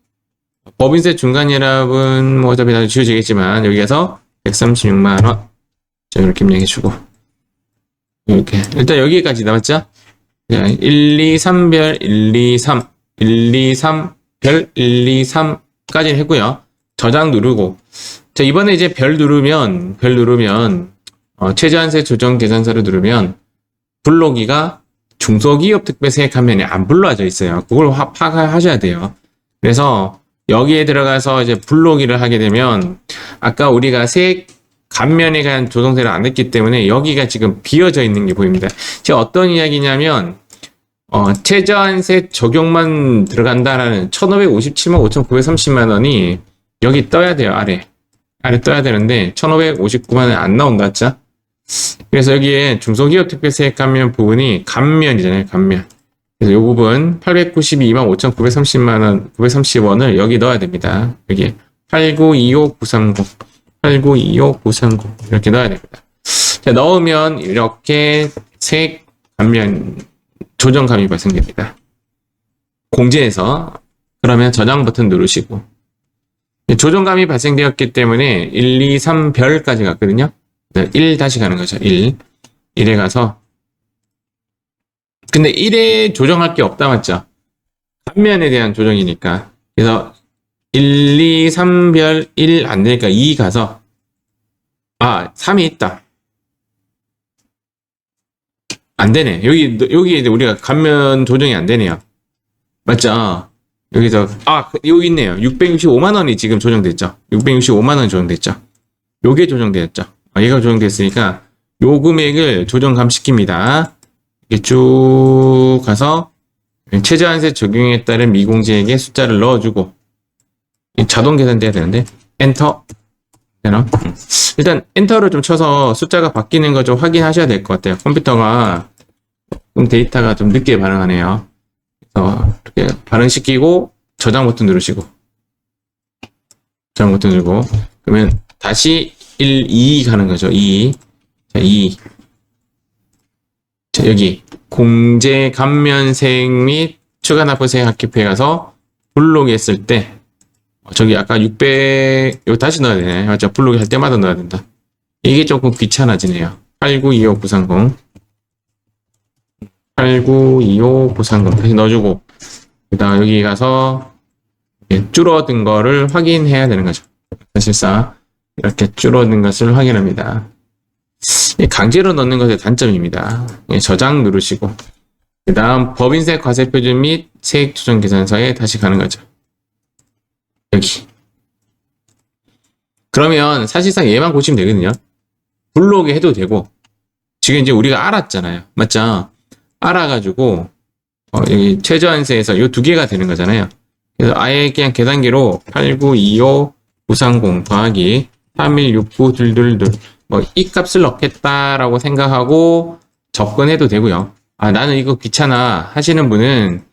법인세 중간이랍은 뭐 어차피 다 지워지겠지만 여기에서 136만 원 자, 이렇게 입력해주고 이렇게 일단 여기까지 남았죠? 1, 2, 3별 1, 2, 3 1, 2, 3 별 1, 2, 3까지 했고요. 저장 누르고 자, 이번에 이제 별 누르면 최저한세 조정 계산서를 누르면 불러오기가 중소기업 특별세액 화면에 안 불러져 있어요. 그걸 파악하셔야 돼요. 그래서 여기에 들어가서 이제 블록이를 하게 되면 아까 우리가 색 감면에 관한 조정세를 안 했기 때문에 여기가 지금 비어져 있는 게 보입니다. 지금 어떤 이야기냐면 최저한세 적용만 들어간다라는 1557만 5,930만 원이 여기 떠야 돼요. 아래 떠야 되는데 1559만 원이 안 나온다 했죠. 그래서 여기에 중소기업 특별세액 감면 부분이 감면이잖아요. 감면. 그래서 이 부분 892만 5,930만 원, 930원을 여기 넣어야 됩니다. 여기 8925930, 8925930 이렇게 넣어야 됩니다. 자, 넣으면 이렇게 세액 감면 조정감이 발생됩니다. 공지에서 그러면 저장 버튼 누르시고 조정감이 발생되었기 때문에 1, 2, 3별까지 갔거든요. 1 다시 가는 거죠. 1에 가서 근데 1에 조정할 게 없다 맞죠? 감면에 대한 조정이니까 그래서 1, 2, 3별 1 안 되니까 2 가서 3이 있다. 안 되네. 여기 이제 우리가 감면 조정이 안 되네요. 맞죠? 여기서 여기 있네요. 665만 원이 지금 조정됐죠. 665만 원이 조정됐죠. 요게 조정되었죠. 얘가 조정됐으니까 요 금액을 조정 감시킵니다. 이렇게 쭉 가서 최저한세 적용에 따른 미공제액의 숫자를 넣어주고 자동 계산돼야 되는데 엔터 되나? 일단 엔터를 좀 쳐서 숫자가 바뀌는 거 좀 확인하셔야 될 것 같아요. 컴퓨터가 좀 데이터가 좀 늦게 반응하네요. 그래서 이렇게 반응시키고 저장 버튼 누르시고 저장 버튼 누르고 그러면 다시 1, 2 가는 거죠. 2. 자, 2. 자, 여기 공제 감면세액 및 추가 납부세액 합계표에 가서 블록에 했을 때 저기 아까 600 이거 다시 넣어야 되네. 맞죠? 블록에 할 때마다 넣어야 된다. 이게 조금 귀찮아지네요. 8925930 8925930 다시 넣어주고 그다음 여기 가서 줄어든 거를 확인해야 되는 거죠. 사실상 이렇게 줄어든 것을 확인합니다. 강제로 넣는 것의 단점입니다. 저장 누르시고 그 다음 법인세 과세표준 및 세액조정계산서에 다시 가는 거죠. 여기 그러면 사실상 얘만 고치면 되거든요. 블록에 해도 되고 지금 이제 우리가 알았잖아요. 맞죠? 알아가지고 여기 최저한세에서 이 두 개가 되는 거잖아요. 그래서 아예 그냥 계산기로 8925930 더하기 316922 이 값을 넣겠다라고 생각하고 접근해도 되고요. 나는 이거 귀찮아 하시는 분은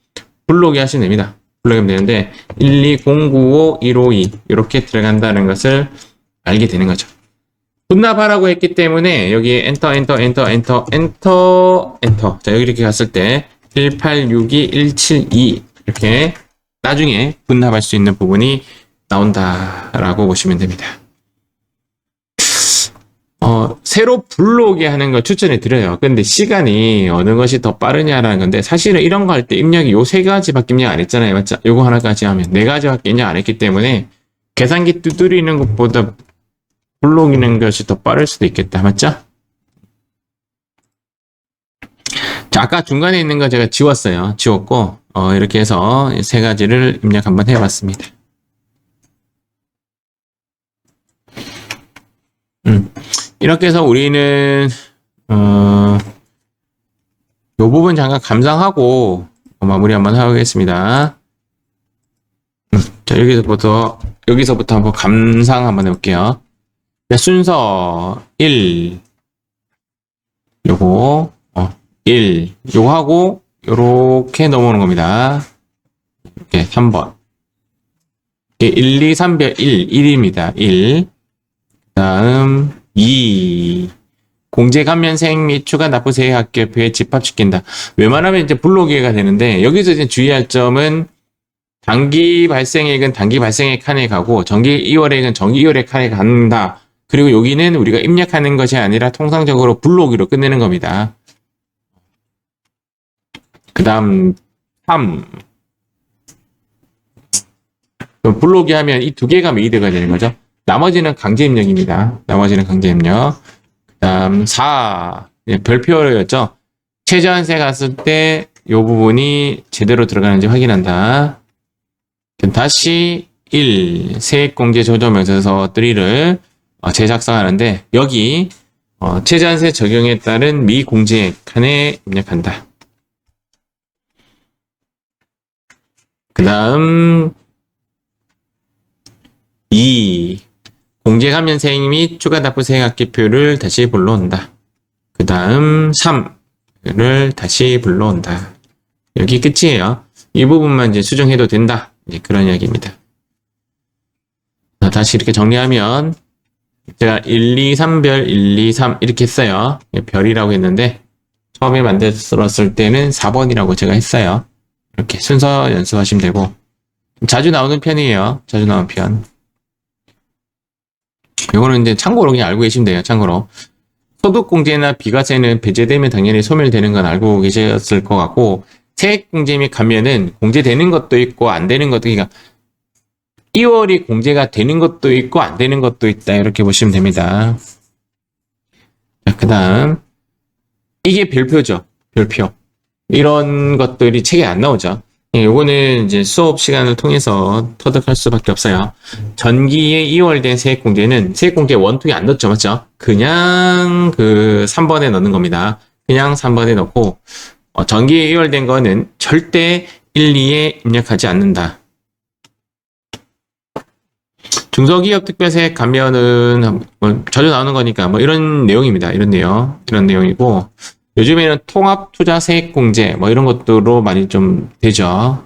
블록에 하시면 됩니다. 블록에 하면 되는데 12095-152 이렇게 들어간다는 것을 알게 되는 거죠. 분납하라고 했기 때문에 여기에 엔터 자 여기 이렇게 갔을 때 1862172 이렇게 나중에 분납할 수 있는 부분이 나온다라고 보시면 됩니다. 새로 블록에 하는 걸 추천해 드려요. 근데 시간이 어느 것이 더 빠르냐라는 건데 사실은 이런 거 할 때 입력이 요 세 가지밖에 입력 안 했잖아요. 맞죠? 요거 하나까지 하면 네 가지밖에 입력 안 했기 때문에 계산기 두드리는 것보다 블록이는 것이 더 빠를 수도 있겠다. 맞죠? 자, 아까 중간에 있는 거 제가 지웠어요. 지웠고 이렇게 해서 세 가지를 입력 한번 해봤습니다. 이렇게 해서 우리는 요 부분 잠깐 감상하고 마무리 한번 하겠습니다. 자, 여기서부터 한번 감상 한번 해볼게요. 자, 순서 1 요거 1 요거 하고 요렇게 넘어오는 겁니다. 이렇게 3번 1, 2, 3별 1입니다. 1 다음 2. 공제 감면세액 및 추가 납부세액 합계표에 집합시킨다. 웬만하면 이제 블록이가 되는데 여기서 이제 주의할 점은 단기 발생액은 단기 발생액 칸에 가고 정기 이월액은 정기 이월액 칸에 간다. 그리고 여기는 우리가 입력하는 것이 아니라 통상적으로 블록으로 끝내는 겁니다. 그 다음 3. 블록이 하면 이 두 개가 메이드가 되는 거죠. 나머지는 강제 입력입니다. 나머지는 강제 입력. 그 다음 4. 별표였죠. 최저한세 갔을 때 이 부분이 제대로 들어가는지 확인한다. 다시 1 세액공제 조정명세서 3를 재작성하는데 여기 최저한세 적용에 따른 미공제액 칸에 입력한다. 그 다음 2 공제감면세액 및 추가납부세액합계표를 다시 불러온다. 그 다음 3를 다시 불러온다. 여기 끝이에요. 이 부분만 이제 수정해도 된다. 이제 그런 이야기입니다. 자, 다시 이렇게 정리하면 제가 1, 2, 3별 1, 2, 3 이렇게 했어요. 별이라고 했는데 처음에 만들었을 때는 4번이라고 제가 했어요. 이렇게 순서 연습하시면 되고 자주 나오는 편이에요. 자주 나오는 편. 이거는 이제 참고로 그냥 알고 계시면 돼요. 참고로. 소득공제나 비과세는 배제되면 당연히 소멸되는 건 알고 계셨을 것 같고 세액공제 및 감면은 공제되는 것도 있고 안 되는 것도 그러니까 2월이 공제가 되는 것도 있고 안 되는 것도 있다. 이렇게 보시면 됩니다. 자, 그 다음 이게 별표죠. 별표. 이런 것들이 책에 안 나오죠. 요거는 이제 수업 시간을 통해서 터득할 수밖에 없어요. 전기에 2월 된 세액공제는 세액공제 원통에 안 넣었죠. 맞죠? 그냥 그 3번에 넣는 겁니다. 그냥 3번에 넣고 전기에 2월 된 거는 절대 1, 2에 입력하지 않는다. 중소기업 특별세액 감면은 뭐 자주 나오는 거니까 뭐 이런 내용입니다. 이런 내용이고 요즘에는 통합투자세액공제 뭐 이런 것들로 많이 좀 되죠.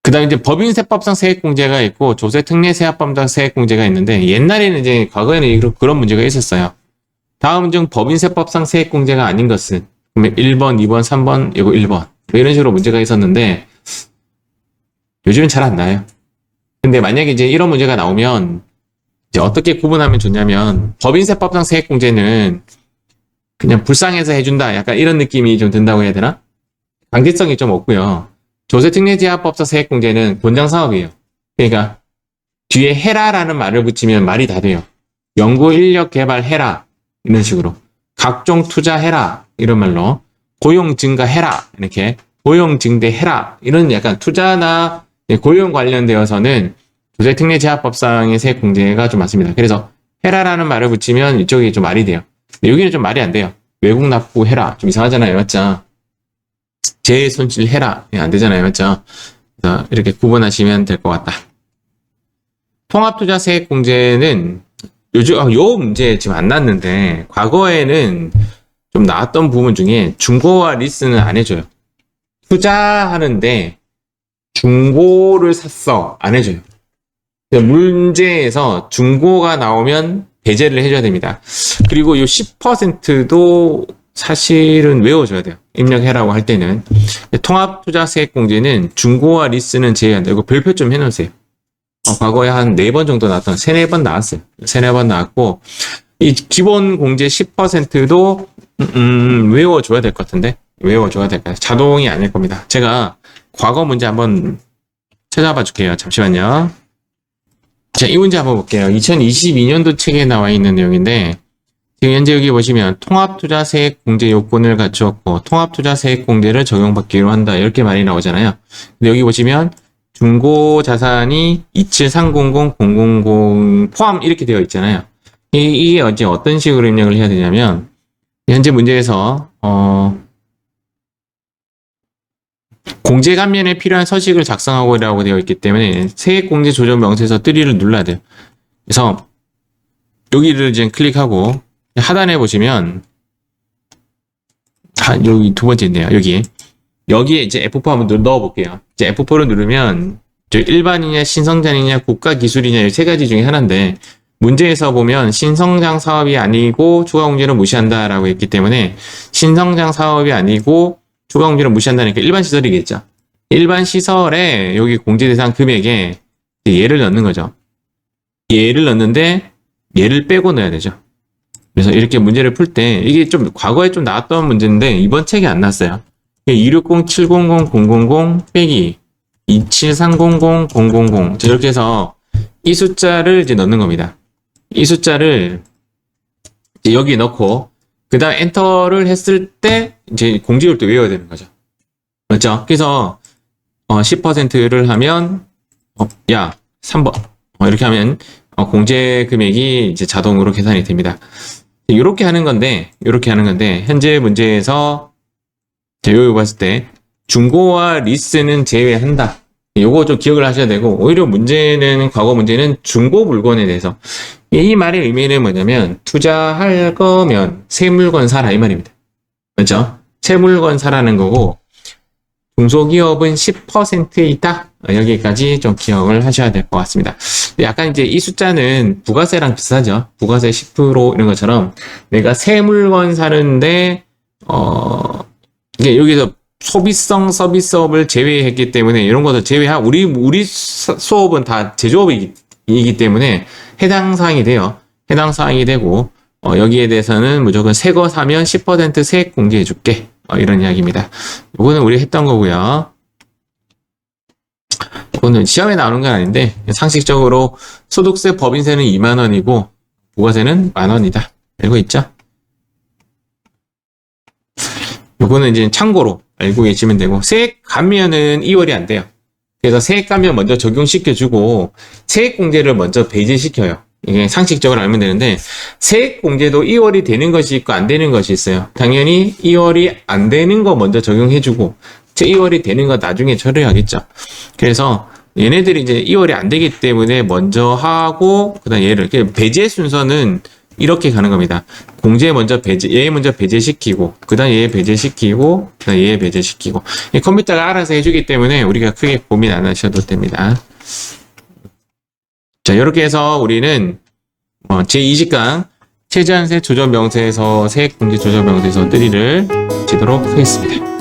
그 다음에 이제 법인세법상 세액공제가 있고 조세특례세합법상 세액공제가 있는데 옛날에는 이제 과거에는 그런 문제가 있었어요. 다음 중 법인세법상 세액공제가 아닌 것은 그러면 1번, 2번, 3번, 이거 1번 뭐 이런 식으로 문제가 있었는데 요즘은 잘 안 나요. 근데 만약에 이제 이런 문제가 나오면 이제 어떻게 구분하면 좋냐면 법인세법상 세액공제는 그냥 불쌍해서 해준다. 약간 이런 느낌이 좀 든다고 해야 되나? 강제성이 좀 없고요. 조세특례제한법상 세액공제는 권장사업이에요. 그러니까 뒤에 해라라는 말을 붙이면 말이 다 돼요. 연구인력 개발해라. 이런 식으로. 각종 투자해라. 이런 말로. 고용 증가해라. 이렇게. 고용 증대해라. 이런 약간 투자나 고용 관련되어서는 조세특례제한법상의 세액공제가 좀 많습니다. 그래서 해라라는 말을 붙이면 이쪽이 좀 말이 돼요. 여기는 좀 말이 안 돼요. 외국 납부해라. 좀 이상하잖아요. 맞죠? 재손실해라. 안 되잖아요. 맞죠? 그래서 이렇게 구분하시면 될 것 같다. 통합투자세액공제는 요즘, 요 문제 지금 안 났는데, 과거에는 좀 나왔던 부분 중에 중고와 리스는 안 해줘요. 투자하는데 중고를 샀어. 안 해줘요. 문제에서 중고가 나오면 배제를 해줘야 됩니다. 그리고 이 10%도 사실은 외워줘야 돼요. 입력해라고 할 때는. 통합투자세액공제는 중고와 리스는 제외한다. 이거 별표 좀 해놓으세요. 과거에 한 4번 정도 나왔던, 3, 4번 나왔어요. 3, 4번 나왔고, 이 기본 공제 10%도, 외워줘야 될 것 같은데? 외워줘야 될 것 같아요. 자동이 아닐 겁니다. 제가 과거 문제 한번 찾아봐 줄게요. 잠시만요. 자, 이 문제 한번 볼게요. 2022년도 책에 나와 있는 내용인데, 지금 현재 여기 보시면 통합투자세액공제 요건을 갖추었고, 통합투자세액공제를 적용받기로 한다. 이렇게 말이 나오잖아요. 근데 여기 보시면, 중고자산이 2730000 포함 이렇게 되어 있잖아요. 이게 이제 어떤 식으로 입력을 해야 되냐면, 현재 문제에서, 공제 감면에 필요한 서식을 작성하고라고 되어 있기 때문에 세액공제 조정 명세서 3를 눌러야 돼요. 그래서 여기를 이제 클릭하고 하단에 보시면 여기 두 번째인데요. 여기에 이제 F4 한번 넣어 볼게요. 이제 F4를 누르면 일반이냐 신성장이냐 국가기술이냐 이 세 가지 중에 하나인데 문제에서 보면 신성장 사업이 아니고 추가공제를 무시한다라고 했기 때문에 신성장 사업이 아니고 추가공제를 무시한다니까 일반 시설이겠죠. 일반 시설에 여기 공제 대상 금액에 얘를 넣는 거죠. 얘를 넣는데 얘를 빼고 넣어야 되죠. 그래서 이렇게 문제를 풀 때 이게 좀 과거에 좀 나왔던 문제인데 이번 책에 안 나왔어요. 260-700-000 빼기 27300-000 이렇게 해서 이 숫자를 이제 넣는 겁니다. 이 숫자를 이제 여기 넣고 그 다음 엔터를 했을 때 이제 공제율도 외워야 되는 거죠. 맞죠? 그래서 10%를 하면 야 3번 이렇게 하면 공제 금액이 이제 자동으로 계산이 됩니다. 이렇게 하는 건데 현재 문제에서 여기 봤을 때 중고와 리스는 제외한다. 요거 좀 기억을 하셔야 되고, 오히려 과거 문제는 중고 물건에 대해서. 이 말의 의미는 뭐냐면, 투자할 거면 새 물건 사라, 이 말입니다. 그렇죠? 새 물건 사라는 거고, 중소기업은 10%이다. 여기까지 좀 기억을 하셔야 될 것 같습니다. 약간 이제 이 숫자는 부가세랑 비슷하죠? 부가세 10% 이런 것처럼, 내가 새 물건 사는데, 이게 여기서 소비성 서비스업을 제외했기 때문에 이런 것을 제외하고 우리 수업은 다 제조업이기 때문에 해당 사항이 돼요. 해당 사항이 되고 여기에 대해서는 무조건 새 거 사면 10% 세액 공제해 줄게. 이런 이야기입니다. 이거는 우리 했던 거고요. 이거는 시험에 나오는 건 아닌데 상식적으로 소득세 법인세는 2만 원이고 부가세는 10,000원이다. 알고 있죠? 요거는 이제 참고로 알고 계시면 되고, 세액 감면은 2월이 안 돼요. 그래서 세액 감면 먼저 적용시켜주고, 세액 공제를 먼저 배제시켜요. 이게 상식적으로 알면 되는데, 세액 공제도 2월이 되는 것이 있고, 안 되는 것이 있어요. 당연히 2월이 안 되는 거 먼저 적용해주고, 2월이 되는 거 나중에 처리하겠죠. 그래서, 얘네들이 이제 2월이 안 되기 때문에 먼저 하고, 그 다음 얘를, 배제 순서는 이렇게 가는 겁니다. 공제 먼저 얘 먼저 배제시키고, 그 다음 얘 배제시키고, 그 다음 얘 배제시키고. 컴퓨터가 알아서 해주기 때문에 우리가 크게 고민 안 하셔도 됩니다. 자, 이렇게 해서 우리는 제20강 최저한세 조정명세에서 세액공제 조정명세에서 3를 지도록 하겠습니다.